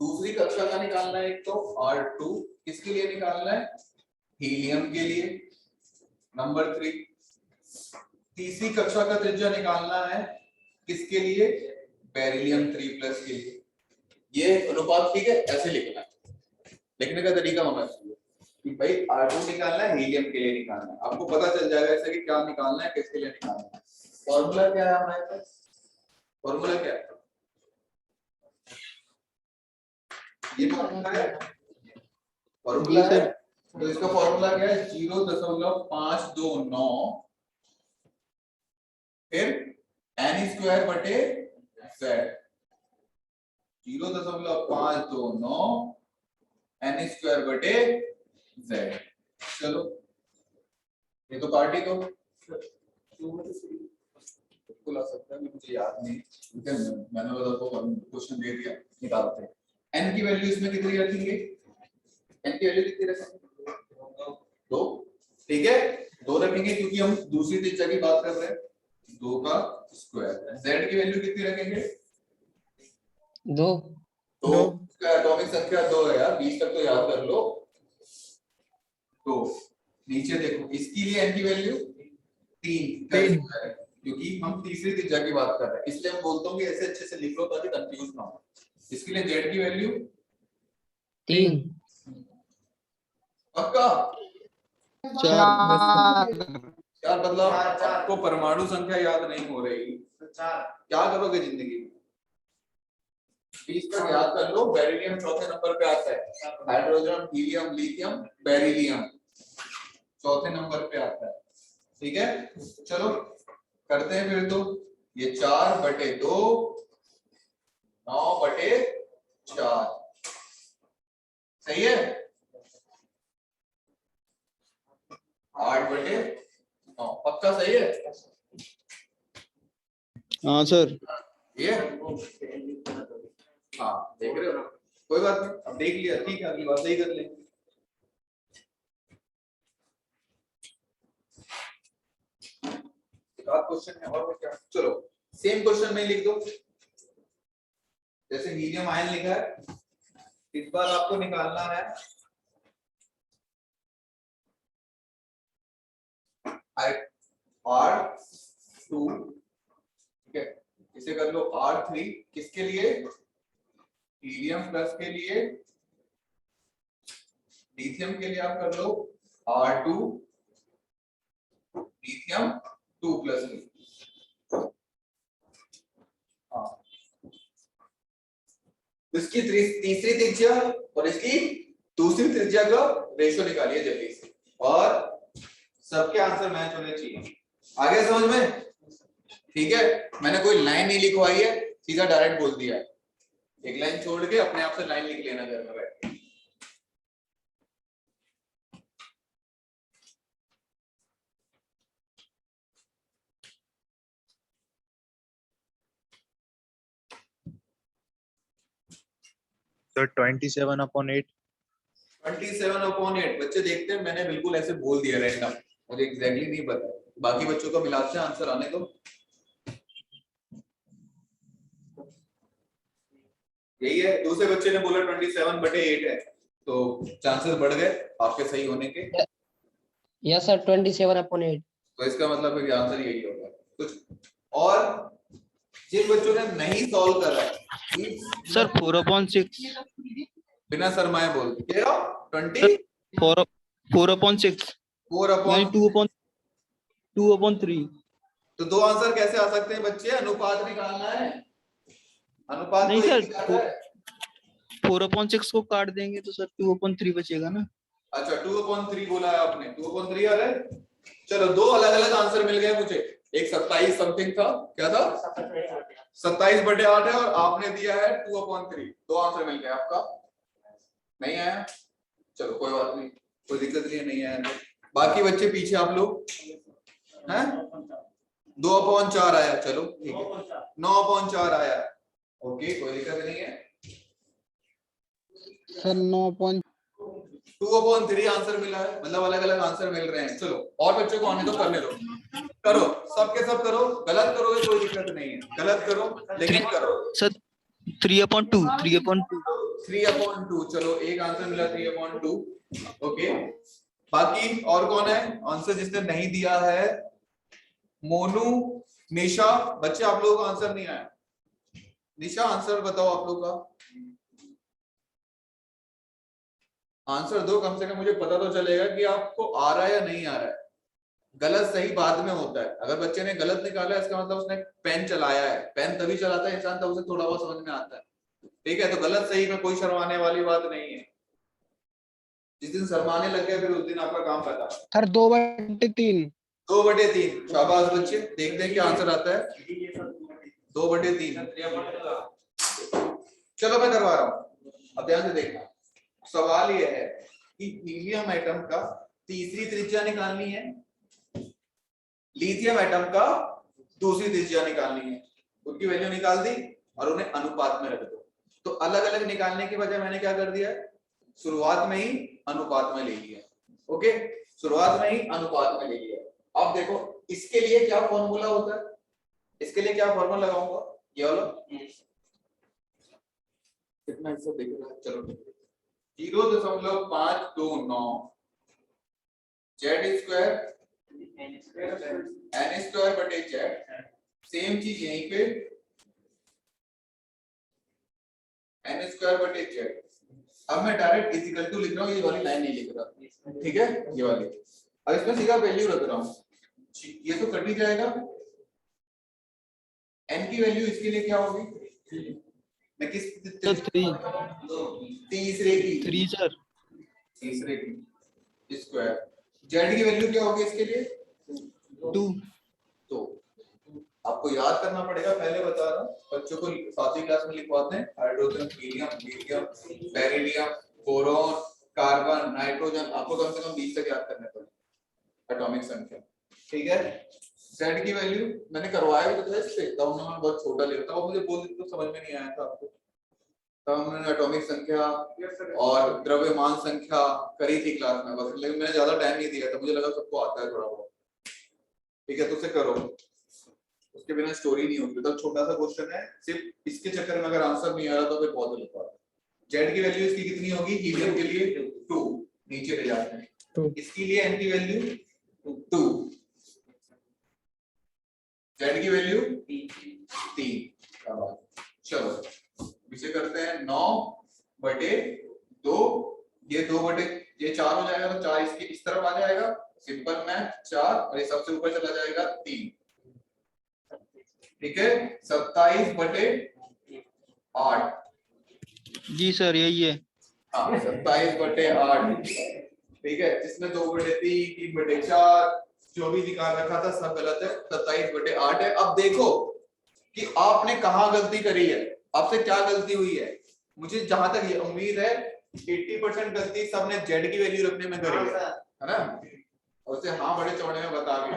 दूसरी कक्षा का निकालना है। एक तो R2 किसके लिए निकालना है? हीलियम के लिए। नंबर 3 तीसरी कक्षा का त्रिज्या निकालना है किसके लिए? बेरिलियम 3 प्लस के लिए। ये अनुपात, ठीक है, ऐसे लिखना है, लिखने का तरीका होना चाहिए कि भाई R2 निकालना है, हीलियम के लिए निकालना है। आपको पता चल जाएगा ऐसे कि क्या निकालना है, किसके लिए निकालना है। फॉर्मूला क्या है हमारे पास? फॉर्मूला क्या है? ये फॉर्मूला है, फॉर्मूला है, तो इसका फॉर्मूला क्या है? 0.529 फिर n² बटे z। 0.529 n² बटे z। चलो ये तो काट ही दो, बिल्कुल आ सकता है, मुझे याद नहीं, ठीक है, मैंने आपको क्वेश्चन दे दिया, निकालते हैं। n की वैल्यू इसमें कितनी रखेंगे? n की वैल्यू कितनी रखेंगे? 2, ठीक है, 2 रखेंगे क्योंकि हम दूसरी त्रिज्या की बात कर रहे हैं, 2 का स्क्वायर। z की वैल्यू कितनी रखेंगे? 2 एटॉमिक संख्या 2 है यार, 20 तक तो याद कर लो। तो नीचे देखो, इसके लिए n की वैल्यू 3 क्योंकि हम तीसरी त्रिज्या की बात कर रहे हैं, इसलिए हम बोलते हैं कि ऐसे अच्छे से लिख लो ताकि कंफ्यूज ना हो। इसके लिए z की वैल्यू 3 पक्का? 4 मतलब आपको परमाणु संख्या याद नहीं हो रही, क्या करोगे जिंदगी में? 20 तक याद कर लो। बेरिलियम चौथे नंबर पे आता है, हाइड्रोजन, हीलियम, लिथियम, बेरिलियम चौथे नंबर पे आता है, ठीक है। चलो करते हैं फिर, तो ये 4/2 9/4 सही है। 8/9 पक्का सही है। हाँ सर। ये हाँ देख रहे हो, कोई बात नहीं, अब देख लिया ठीक है, अगली बार सही कर लेंगे। एक आध क्वेश्चन है और क्या, चलो सेम क्वेश्चन में लिख दो। जैसे हीलियम आयन लिखा है, इस बार आपको निकालना है R2, ठीक है, इसे कर लो R3, किसके लिए, हीलियम प्लस के लिए, लिथियम के लिए आप कर लो R2 लिथियम 2 प्लस में। हाँ, इसकी तीसरी त्रिज्या और इसकी दूसरी त्रिज्या का रेशियो निकालिए जल्दी से, और सबके आंसर मैच होने चाहिए। आगे समझ में, ठीक है। मैंने कोई लाइन नहीं लिखवाई है, सीधा डायरेक्ट बोल दिया है। एक लाइन छोड़ के अपने आप से लाइन लिख लेना घर में बैठ के। तो 27/8। 27/8 बच्चे देखते हैं, मैंने बिल्कुल ऐसे बोल दिया रैंडम, मुझे एग्जैक्टली नहीं पता, बाकी बच्चों का मिलाते हैं आंसर आने दो। यही है, दूसरे बच्चे ने बोला 27/8 है, तो चांसेस बढ़ गए आपके सही होने के। Yes sir 27/8। तो इसका मतलब है कि आंसर यही होगा। कुछ और जिन बच्चों ने नहीं सॉल्व करा है सर 4/6। बिना शर्माए बोल के 20 4/6 यानी 2/3। तो दो आंसर कैसे आ सकते हैं बच्चे, अनुपात निकालना है, अनुपात नहीं तो सर, एक ही आता है। 4/6 को काट देंगे तो सर 2/3 बचेगा ना। अच्छा 2/3 बोला है आपने, 2/3 आ रहा है। चलो दो अलग अलग आंसर मिल गए मुझे, एक 27 समथिंग था, क्या था 27/8 है, और आपने दिया है 2/3, दो आंसर मिल गए आपका। नहीं आया, चलो कोई बात नहीं, कोई दिक्कत नहीं है, नहीं आया। बाकी बच्चे पीछे आप लोग हैं, 2/4 आया, चलो ठीक है, 9/4 आया, ओके कोई दिक्कत नहीं है। सर 9. 2/3 आंसर मिला है, मतलब अलग अलग आंसर मिल रहे हैं। चलो और बच्चों को आने दो, करने दो, करो सबके सब करो, गलत करोगे कोई दिक्कत नहीं है, गलत करो लेकिन करो। सर 3/2 3/2 3/2, चलो एक आंसर मिला 3/2, ओके। बाकी और कौन है आंसर जिसने नहीं दिया है, मोनू, निशा, बच्चे आप लोगों का आंसर नहीं आया। निशा आंसर बताओ आप लोग का, आंसर दो कम से कम, मुझे पता तो चलेगा कि आपको आ रहा है या नहीं आ रहा है। गलत सही बाद में होता है, अगर बच्चे ने गलत निकाला है इसका मतलब उसने पेन चलाया है, पेन तभी चलाता है इंसान तब उसे थोड़ा बहुत समझ में आता है, ठीक है। तो गलत सही में कोई शर्माने वाली बात नहीं है, जिस दिन शर्माने लग गए फिर उस दिन आपका काम खत्म। सर 2/3. 2/3, शाबाश बच्चे, देखते हैं क्या आंसर आता है। 2/3, चलो मैं करवा रहा हूं, अब ध्यान से देखना। सवाल यह है कि हीलियम एटम का तीसरी त्रिज्या निकालनी है, लिथियम एटम का दूसरी त्रिज्या निकालनी है, उनकी वैल्यू निकाल दी और उन्हें अनुपात में रख दो। तो अलग अलग निकालने की बजाय मैंने क्या कर दिया, शुरुआत में ही अनुपात में ले लिया, ओके, शुरुआत में ही अनुपात में ले लिया। अब देखो इसके लिए क्या फॉर्मूला होता है, इसके लिए क्या फॉर्मूला लगाऊंगा, ये वाला कितना हिस्सा देख रहा है, चलो 0.529 Z² सेम चीज यहीं पे n²/z। अब मैं डायरेक्ट इक्वल टू लिख रहा हूँ, ये वाली लाइन नहीं लिख रहा, ठीक है, ये वाली। अब इसमें सीधा वैल्यू रख रहा हूँ, ये तो कट ही जाएगा। n की वैल्यू इसके लिए क्या होगी, मैं किस तीसरे की 3 सर तीसरे की स्क्वायर, z की वैल्यू क्या होगी इसके लिए 2। तो आपको याद करना पड़ेगा, पहले बता रहा हूँ बच्चों को 7वीं क्लास में लिखवाते हैं hydrogen, helium, lithium, beryllium, boron, carbon, nitrogen, आपको कम से कम 20 तक याद करने पड़ेंगे एटॉमिक संख्या, ठीक है। Z की वैल्यू मैंने करवाया भी तो था इससे, तब उन्होंने बहुत छोटा लिया था, वो मुझे बोल दी तो समझ में नहीं आया था आपको, तब उन्होंने एटॉमिक संख्या और द्रव्यमान संख्या करी थी क्लास में बस, लेकिन मैंने ज्यादा टाइम नहीं दिया था, मुझे लगा सबको आता है थोड़ा बहुत, ठीक है, तो उसे करो, उसके बिना स्टोरी नहीं होती। तो छोटा सा क्वेश्चन है, सिर्फ इसके चक्कर में अगर आंसर नहीं आ रहा तो फिर बहुत गलत बात है। Z की वैल्यू इसकी कितनी होगी, हीलियम के लिए 2, नीचे ले जाते हैं, 2, इसके लिए N की वैल्यू 2, Z की वैल्यू 3। चलो इसे करते हैं 9/2, ये 2/, ये 4 हो जाएगा, तो 4 इसके इस तरफ आ जाएगा, सिंपल मैथ 4, और ये सबसे ऊपर चला जाएगा 3, ठीक है। 27/8, जी सर यही है। हाँ 27/8, ठीक है, जिसमें 2/3, 3/4 जो भी निकाल रखा था सब गलत है, 27/8 है। अब देखो कि आपने कहाँ गलती करी है, आपसे क्या गलती हुई है। मुझे जहां तक ये उम्मीद है 80% गलती सबने Z की वैल्यू रखने में करी है ना, और उसे हाँ बड़े चौड़े में बता भी,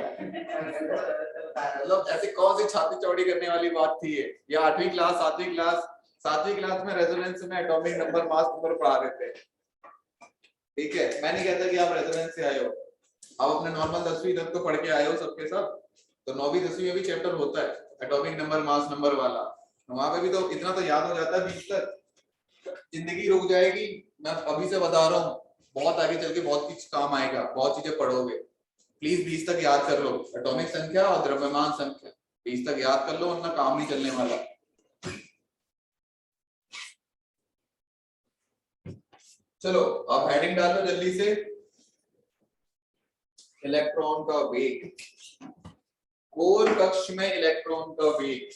मतलब ऐसे कौन सी छाती चौड़ी करने वाली बात थी ये, या 8वीं क्लास 7वीं क्लास में रेजोनेंस में एटॉमिक नंबर मास नंबर पढ़ा रहे थे, ठीक है। मैं नहीं कहता कि आप रेजोनेंस से आए हो, आप अपने नॉर्मल 10वीं तक तो पढ़ के आए हो सबके सब, तो 9वीं 10वीं में भी चैप्टर होता है एटॉमिक नंबर मास नंबर वाला, वहां पे भी तो इतना तो याद हो जाता है 20 तक, जिंदगी रुक जाएगी। मैं अभी से बता रहा हूँ, बहुत आगे चल के बहुत कुछ काम आएगा, बहुत चीजें पढ़ोगे, प्लीज 20 तक याद कर लो, एटॉमिक संख्या और द्रव्यमान संख्या 20 तक याद कर लो, वरना काम नहीं चलने वाला। चलो अब हेडिंग डाल दो जल्दी से, इलेक्ट्रॉन का वेग, कोर कक्ष में इलेक्ट्रॉन का वेग,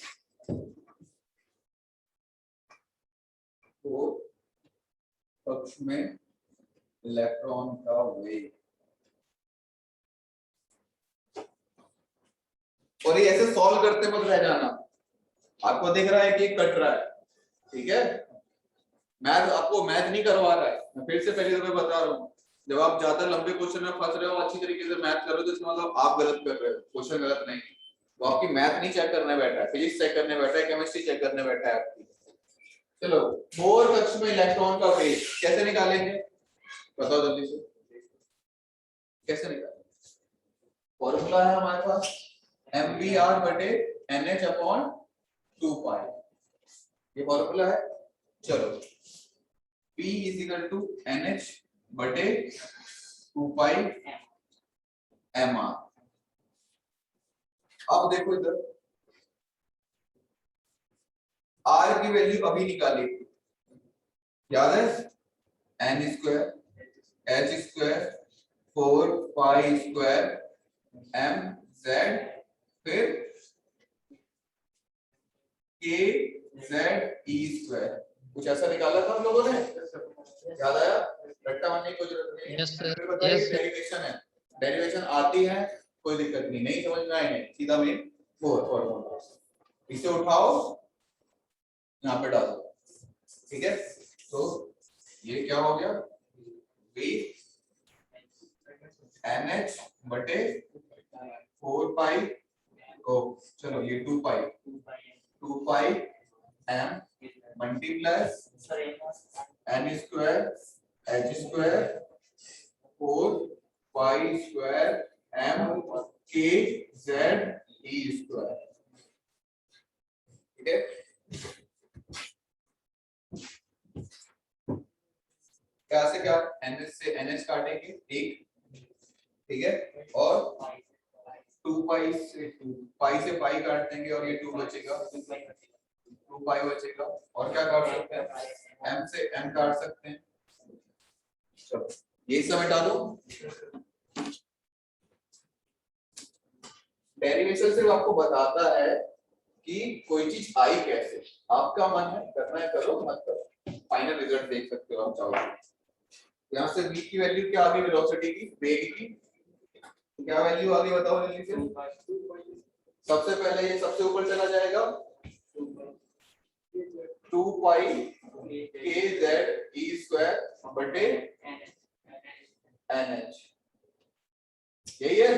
कोर कक्ष में इलेक्ट्रॉन का वेग, और ये ऐसे सॉल्व करते मत रह जाना, आपको दिख रहा है कि कट रहा है, ठीक है, मैथ आपको मैथ नहीं करवा रहा है, मैं फिर से पहले दफे बता रहा हूँ, जब आप ज्यादा लंबे क्वेश्चन में फंस रहे हो अच्छी तरीके से मैथ करो तो इसका मतलब आप गलत कर रहे हो, क्वेश्चन गलत नहीं, वो आपकी मैथ नहीं चेक करने बैठा है, फिजिक्स चेक करने बैठा है, केमिस्ट्री चेक करने बैठा है आपकी। चलो कोर कक्ष में इलेक्ट्रॉन का वेग कैसे निकालेंगे, बताओ जल्दी से, कैसे निकालेंगे। फॉर्मूला है हमारे पास mvr/nh/2π, ये फॉर्मूला है। चलो P = nh/2π/mr। अब देखो इधर R की वैल्यू अभी निकाली, याद है, n² h² 4π² mz फिर kze², कुछ ऐसा निकाला था हम लोगों ने, याद आया, रट्टा मारने की कोई जरूरत नहीं है। Yes, sir. बताइए Yes, sir. डेरिवेशन है, डेरिवेशन आती है, कोई दिक्कत नहीं, नहीं समझ में आए सीधा में 4 इसे उठाओ यहाँ पे डालो, ठीक है। तो ये क्या हो गया, v nh/4π, चलो ये 2π m multiplies n² h² 4π² m kze², ठीक है। क्या से क्या, NH से NH काटेंगे 1, ठीक है, और 2π से 2 पाई से पाई काट देंगे और ये 2 बचेगा, 2π बचेगा, और क्या काट सकते हैं, m से m काट सकते हैं। चलो ये सब हटा दो, डेरिवेशन सिर्फ आपको बताता है कि कोई चीज आई कैसे, आपका मन है करना है करो, मत करो, फाइनल रिजल्ट देख सकते हो आप चाहो। यहाँ से v की वैल्यू क्या आ गई, वेलोसिटी की, वेग की क्या वैल्यू आ गई बताओ जल्दी से, सबसे पहले ये सबसे ऊपर चला जाएगा 2 पाई के जेड ई स्क्वायर बटे NH, यही है।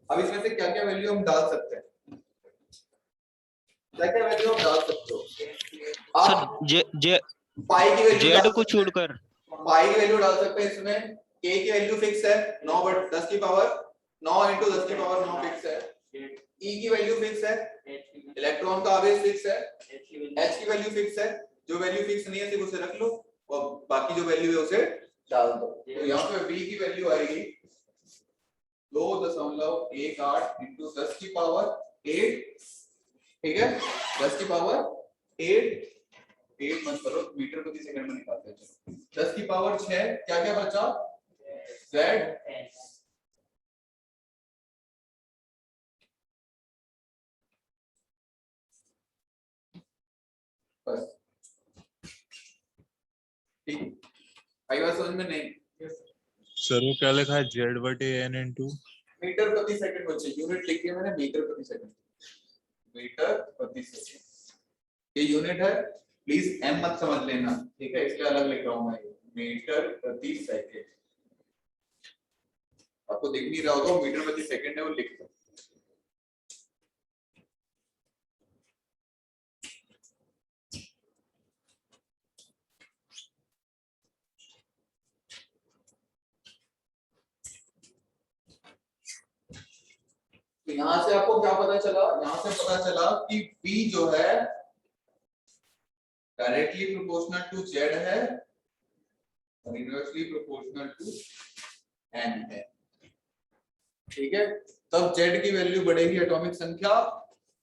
अब इसमें से क्या क्या वैल्यू हम डाल सकते हैं, क्या क्या वैल्यू आप डाल सकते हो सर आप? जे जे पाई की वैल्यू जेड को छोड़कर पाई की वैल्यू डाल सकते हैं इसमें। k की वैल्यू फिक्स है 9 बट 10 की पावर 9 into 10 की पावर 9 फिक्स है। e की वैल्यू फिक्स है, इलेक्ट्रॉन का आवेश फिक्स है, h की वैल्यू फिक्स है। जो वैल्यू फिक्स नहीं है सिर्फ उसे रख लो और बाकी जो वैल्यू है उसे डाल दो। तो यहाँ पे v की वैल्यू आएगी 2.18 into 10 की पावर 8, ठीक है, 10 की पावर 8 मत करो, मीटर प्रति सेकंड में निकालते हैं। चलो 10 की पावर 6, क्या क्या बचा, z बस, ठीक। आई बात समझ में? नहीं सर वो क्या लिखा है, जेड बटे एन इंटू मीटर प्रति सेकंड बचे, यूनिट लिखी है मैंने मीटर प्रति सेकंड, मीटर प्रति सेकंड ये यूनिट है, प्लीज m मत समझ लेना, ठीक है, इसलिए अलग लिख रहा हूं मैं, मीटर प्रति सेकंड। आपको दिख नहीं रहा होगा मीटर प्रति सेकंड है, वो लिख दो। तो यहां से आपको क्या पता चला, यहां से पता चला कि V जो है डायरेक्टली प्रोपोर्शनल टू Z है और इनवर्सली प्रोपोर्शनल टू N है, ठीक है। तब Z की वैल्यू बढ़ेगी एटॉमिक संख्या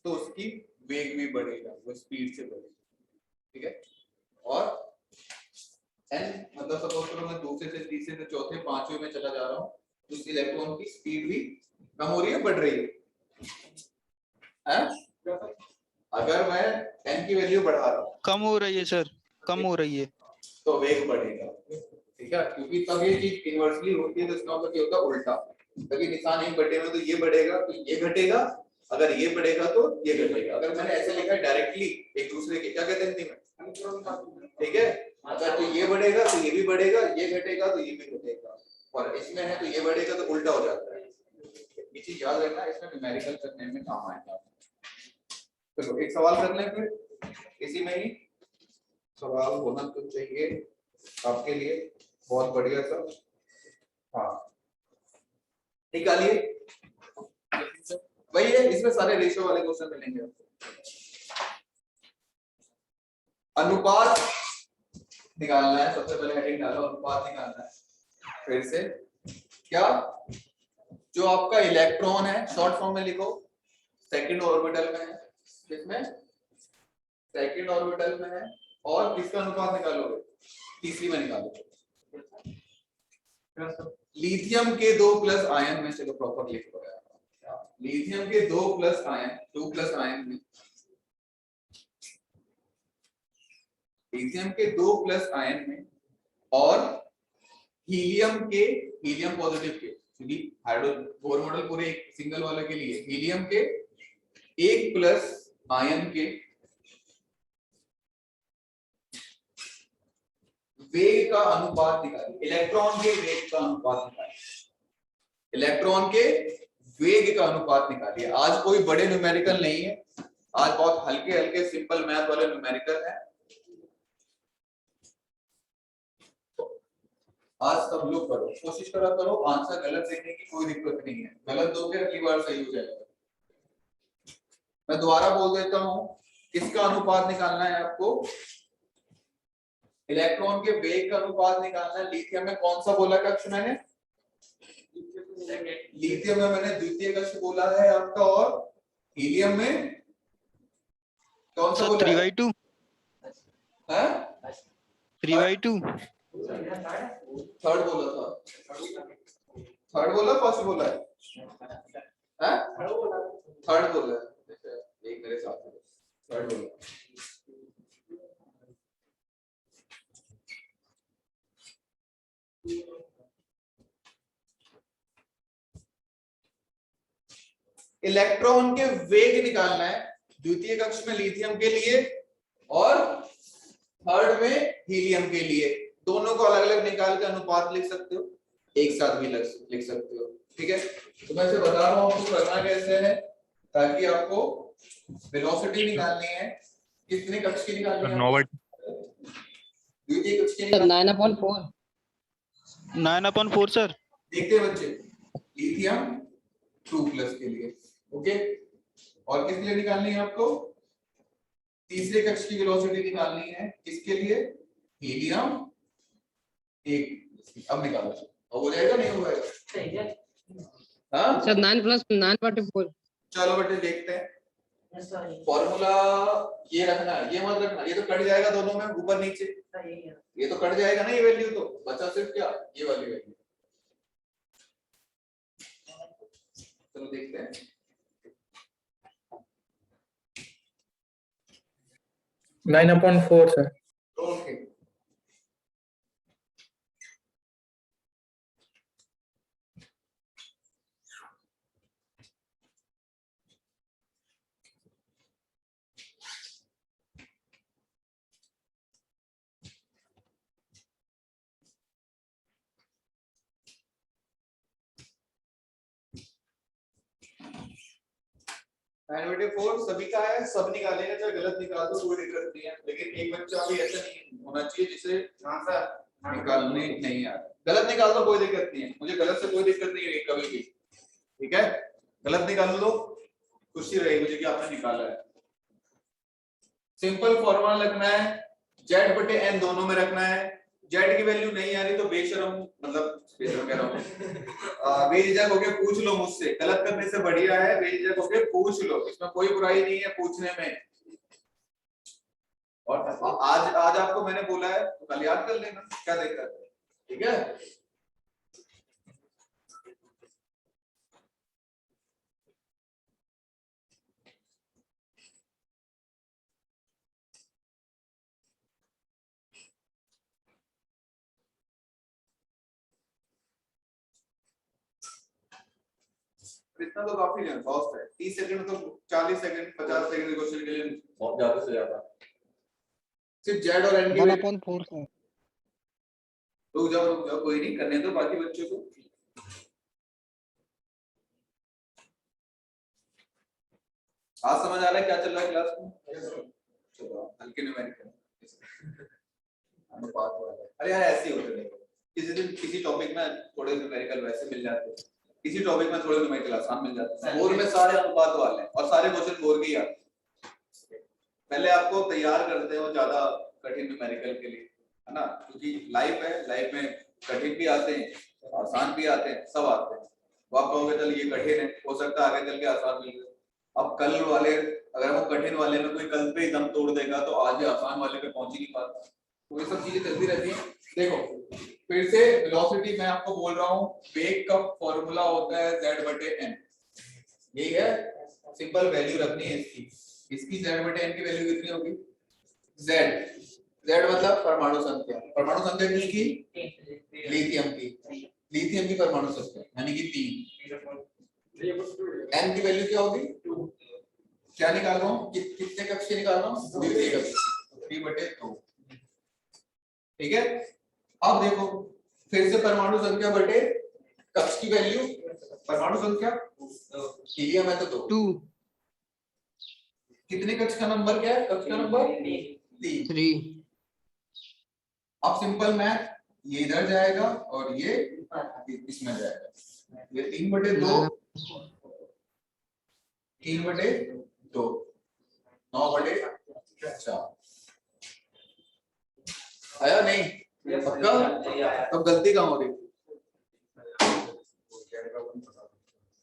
तो उसकी वेग भी बढ़ेगा, वो स्पीड से बढ़ेगा, ठीक है। और N मतलब सपोज करो मैं दूसरे से तीसरे से चौथे पांचवें में चला जा रहा हूँ तो उस इलेक्ट्रॉन की स्पीड भी कम हो रही है बढ़ रही है? अगर मैं n की वैल्यू बढ़ा रहा हूँ कम हो रही है सर, कम हो रही है। तो वेग बढ़ेगा, ठीक है, क्योंकि तब ये चीज इनवर्सली होती है तो इसका मतलब क्या होता है उल्टा, क्योंकि निशान एक बटे में तो ये बढ़ेगा तो ये घटेगा, अगर ये बढ़ेगा तो ये घटेगा। अगर मैंने ऐसे लिखा है डायरेक्टली एक दूसरे के, क्या कहते हैं हिंदी में, ठीक है, अगर तो ये बढ़ेगा तो ये भी बढ़ेगा, ये घटेगा तो ये भी घटेगा, और इसमें है तो ये बढ़ेगा तो उल्टा हो जाता है। ये चीज याद रखना, इसमें न्यूमेरिकल करने में काम आएगा। चलो एक सवाल कर लें फिर, इसी में ही सवाल होना तो चाहिए आपके लिए, बहुत बढ़िया सा। हाँ निकालिए, वही है, इसमें सारे रेशियो वाले क्वेश्चन मिलेंगे आपको। अनुपात निकालना है, सबसे पहले हेडिंग डालो, अनुपात निकालना है। फिर से क्या, जो आपका इलेक्ट्रॉन है शॉर्ट फॉर्म में लिखो, सेकंड ऑर्बिटल में है, किसमें, सेकंड ऑर्बिटल में है, और किसका अनुपात निकालोगे, तीसरी में निकालोगे, लिथियम के 2 प्लस आयन में, चलो प्रॉपर लिख दो यार, लिथियम के 2 प्लस आयन में, लिथियम के 2 प्लस आयन में और हीलियम पॉजिटिव के, क्योंकि बोर मॉडल पूरे एक सिंगल वाले के लिए, हीलियम के 1 प्लस आयन के वेग का अनुपात निकालिए, इलेक्ट्रॉन के वेग का अनुपात निकालिए, इलेक्ट्रॉन के वेग का अनुपात निकालिए। आज कोई बड़े न्यूमेरिकल नहीं है, आज बहुत हल्के हल्के सिंपल मैथ वाले न्यूमेरिकल है। आज सब लोग करो, कोशिश करा करो, आंसर गलत देने की कोई दिक्कत नहीं है, गलत दोगे अगली बार सही हो जाएगा। मैं दोबारा बोल देता हूं, किसका अनुपात निकालना है आपको, इलेक्ट्रॉन के वेग का अनुपात निकालना है। लिथियम में कौन सा बोला कक्ष मैंने, लिथियम में मैंने द्वितीय कक्ष बोला है आपका, और हीलियम में कौन सा बोला 3/2 है, 3/2 थर्ड बोला था, थर्ड बोला फर्स्ट बोला है, थर्ड बोला है, एक मेरे साथ थर्ड बोला। इलेक्ट्रॉन के वेग निकालना है द्वितीय कक्ष में लिथियम के लिए और थर्ड में हीलियम के लिए। दोनों को अलग अलग निकाल के अनुपात लिख सकते हो, एक साथ भी लिख सकते हो। ठीक है, तो मैं इसे बता रहा हूँ आपको करना कैसे है, ताकि आपको वेलोसिटी निकालनी है। कितने कक्ष की निकालनी है? नोबट द्वितीय कक्ष की सर निकालनी है। 9/4 9/4 सर। देखते हैं बच्चे, लिथियम 2+ के लिए, ओके। और किसके लिए निकालनी है आपको? तीसरे कक्ष की वेलोसिटी निकालनी है, किसके लिए? हीलियम 1। अब निकालो, अब हो जाएगा नहीं हो जाएगा? हाँ सर 9 + 9/4 चलो बेटे देखते हैं। फॉर्मूला ये रखना है, ये मत रखना, ये तो कट जाएगा दोनों में ऊपर नीचे, ये तो कट जाएगा ना, ये वैल्यू तो बचा सिर्फ क्या, ये वाली वैल्यू। चलो देखते हैं। 9/4 सर। ओके, सभी का है, सब निकालेंगे, चाहे गलत निकाल दो कोई दिक्कत नहीं है, लेकिन एक बच्चा भी ऐसा नहीं होना चाहिए जिसे हाँ सर निकालने नहीं आ रहा। गलत निकाल दो कोई दिक्कत नहीं है, मुझे गलत से कोई दिक्कत नहीं है कभी भी। ठीक है, गलत निकाल दो, खुशी रहेगी मुझे कि आपने निकाला है। सिंपल फॉर्मूला लगना है, Z/N दोनों में रखना है। Z की वैल्यू नहीं आ रही तो बेशरम, मतलब बेशरम कह रहा हूं, बेझिझक होके पूछ लो मुझसे, गलत करने से बढ़िया है बेझिझक होके पूछ लो, इसमें कोई बुराई नहीं है पूछने में। और आज आपको मैंने बोला है तो कल याद कर लेना, क्या दिक्कत है? ठीक है, इतना तो काफी है, बहुत है। 30 सेकंड तो 40 सेकंड 50 सेकंड क्वेश्चन के लिए बहुत ज्यादा से ज्यादा। सिर्फ Z और N की 1/4 सर। रुक जाओ कोई नहीं, करने दो बाकी बच्चों को। आज समझ आ रहा है क्या चल रहा है क्लास में? चलो हल्के न्यूमेरिकल अनुपात वाला। अरे यार ऐसे ही होते हैं, किसी दिन किसी टॉपिक में थोड़े न्यूमेरिकल वैसे मिल जाते हैं, किसी टॉपिक में थोड़े न्यूमेरिकल आसान मिल जाते हैं। बोर्ड में सारे अनुपात वाले हैं और सारे क्वेश्चन बोर्ड के ही आते हैं। पहले आपको तैयार करते हैं वो ज्यादा कठिन न्यूमेरिकल के लिए, है ना, क्योंकि लाइफ है, लाइफ में कठिन भी आते हैं आसान भी आते हैं, सब आते हैं। तो आप कहोगे चल ये कठिन है, हो सकता है आगे चल के आसान मिल जाए। अब कल वाले अगर वो कठिन वाले में कोई कल पे ही दम तोड़ देगा तो आज आसान वाले पे पहुंच ही नहीं पाता। तो ये सब चीजें चलती रहती हैं। देखो फिर से वेलोसिटी मैं आपको बोल रहा हूँ, वेग का फॉर्मूला होता है Z/N, यही है, सिंपल वैल्यू रखनी है इसकी Z/N की वैल्यू कितनी होगी? Z मतलब परमाणु संख्या, परमाणु संख्या की लिथियम की परमाणु संख्या यानी कि 3। N की वैल्यू क्या होगी? 2। क्या निकाल रहा हूँ, कितने कक्ष निकाल रहा हूँ? द्वितीय कक्ष, 3/2। ठीक है, अब देखो फिर से परमाणु संख्या बटे कक्ष की वैल्यू, परमाणु संख्या हीलियम है तो 2। कितने कक्ष का नंबर क्या है? कक्ष का नंबर 3। अब सिंपल मैथ, ये इधर जाएगा और ये इसमें जाएगा, ये 3/2 3/2 9/4 आया नहीं? पक्का? तब गलती कहाँ हो रही?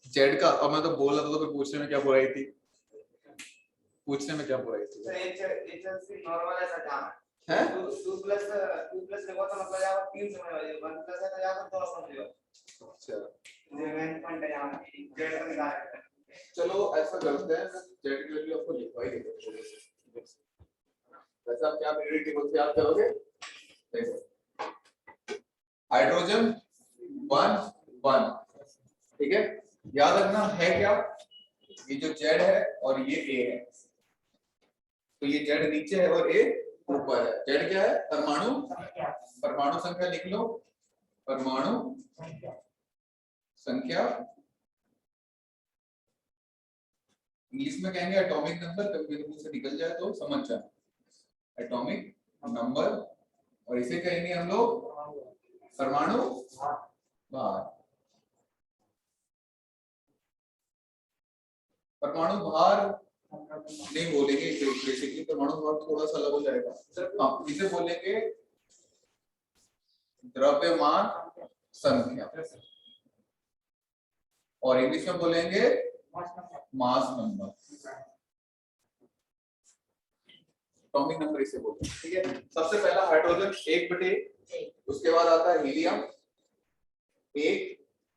जेड का, अब मैं तो बोल रहा था तो फिर पूछने में क्या बुराई थी? पूछने में क्या बुराई थी? नॉर्मल ऐसा जाना है 2 प्लस देखो तो मतलब यहाँ 3 समझ आ जाएगा, 1 प्लस है तो यहाँ पर 2 समझ लो। अच्छा मेन पॉइंट है यहाँ जेड का निकाल। चलो ऐसा करते हैं, जेड की वैल्यू आपको लिखवाई देते हैं। वैसे आप क्या पीरियड टेबल से याद करोगे? देखो हाइड्रोजन 1 1, ठीक है, याद रखना है क्या? ये जो Z है और ये A है, तो ये Z नीचे है और A ऊपर है। Z क्या है? परमाणु, परमाणु संख्या लिख लो, परमाणु संख्या, इंग्लिश में कहेंगे एटॉमिक नंबर, कभी मुंह से निकल जाए तो समझ जाए, एटॉमिक नंबर, और इसे कहेंगे हम लोग परमाणु भार। परमाणु भार नहीं बोलेंगे बेसिकली, परमाणु भार थोड़ा सा अलग हो जाएगा। हाँ, इसे बोलेंगे द्रव्यमान संख्या, और इंग्लिश में बोलेंगे मास नंबर, एटॉमिक नंबर इसे बोलते हैं। ठीक है, सबसे पहला हाइड्रोजन 1/, उसके बाद आता है हीलियम 1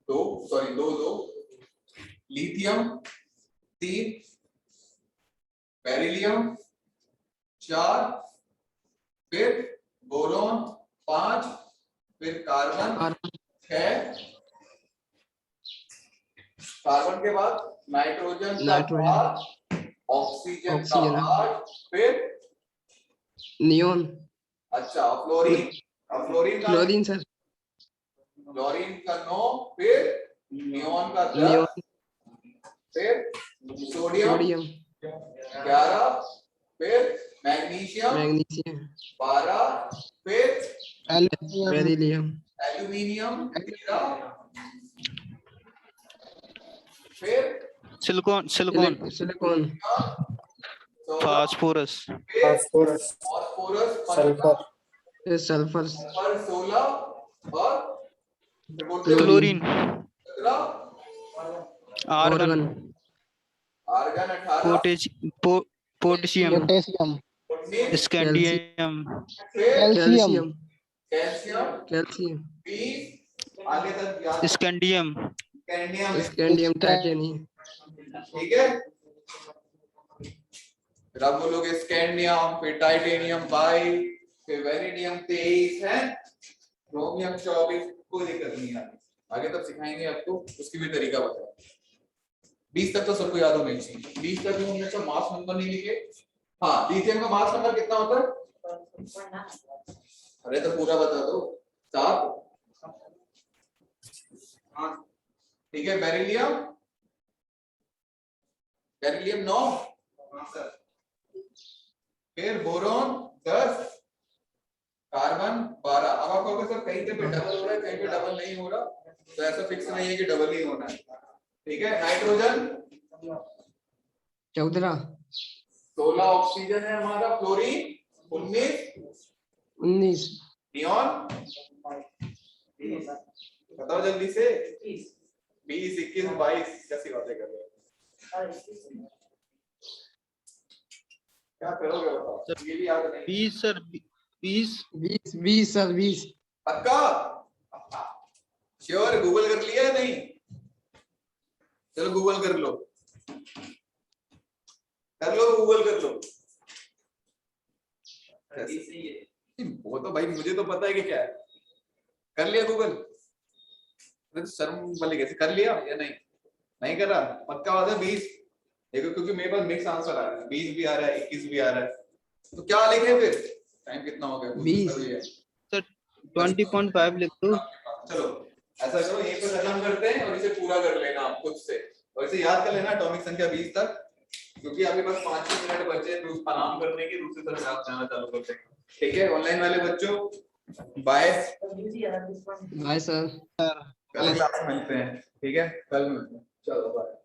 2 सॉरी 2 2, लिथियम 3, बेरिलियम 4, फिर बोरॉन 5, फिर कार्बन 6, कार्बन के बाद नाइट्रोजन का 8, ऑक्सीजन का 8, फिर नियोन, अच्छा फ्लोरीन, फ्लोरीन का क्लोरीन सर, क्लोरीन का 9, फिर नियोन का 10, नियोन, फिर सोडियम सोडियम, 11, फिर मैग्नीशियम मैग्नीशियम, 12, फिर बेरिलियम, एल्यूमिनियम 13, फिर silicon, silicon, silicon, 16, phosphorus, phosphorus, phosphorus, sulphur, sulphur, 16 और chlorine, 17, argon, argon 18, potassium, potassium, 19, scandium, फिर कैल्शियम, कैल्शियम कैल्शियम, 20, आगे तक याद, स्कैंडियम, कैडमियम, स्कैंडियम, टाइटेनियम, ठीक है। फिर आप बोलोगे स्कैंडियम, फिर टाइटेनियम 22, फिर वेरिडियम 23 है, क्रोमियम 24, कोई दिक्कत नहीं है। आगे तब सिखाएंगे आपको, उसकी भी तरीका बताएं। 20 तक तो सबको याद होना चाहिए। 20 तक हमने अच्छा मास नंबर नहीं लिखे। हाँ, लिथियम का मास नंबर कितना होता है? अरे तो पूरा बता दो। 7, ठीक है। बेरिलियम, बेरिलियम 9, फिर बोरॉन 10, कार्बन 12। अब आप कहोगे सर कहीं पे डबल हो रहा है, कहीं पे डबल नहीं हो रहा, तो ऐसा फिक्स नहीं है कि डबल ही होना है। ठीक है। नाइट्रोजन 14, 16 ऑक्सीजन है हमारा, फ्लोरीन 19, नियॉन बताओ जल्दी से, 20, 21, 22, कैसी बातें कर रहे हो? क्या करोगे बताओ, ये भी याद नहीं। 20 सर, 20 सर, 20, पक्का श्योर? गूगल कर लिया है नहीं? चलो गूगल कर लो, गूगल कर लो। वो तो भाई मुझे तो पता है कि क्या है। कर लिया गूगल? शर्म वाली कैसे, कर लिया या नहीं? नहीं कर रहा? पक्का बात है 20? देखो क्योंकि मेरे पास मिक्स आंसर आ रहा है, 20 भी आ रहा है, 21 भी आ रहा है, तो क्या लिखे फिर? टाइम कितना हो गया? 20 सर 20.5 लिख दो। चलो ऐसा करो, यहीं पे खत्म करते हैं और इसे पूरा कर लेना आप खुद से, और इसे याद कर लेना एटॉमिक संख्या 20 तक, क्योंकि आपके पास 5-6 मिनट बचे हैं आराम करने के, दूसरी तरफ आप जाना चालू कर देंगे। ठीक है। ऑनलाइन वाले बच्चों बाय बाय सर। कल क्लास में मिलते हैं। ठीक है, कल मिलते हैं। चलो बाय।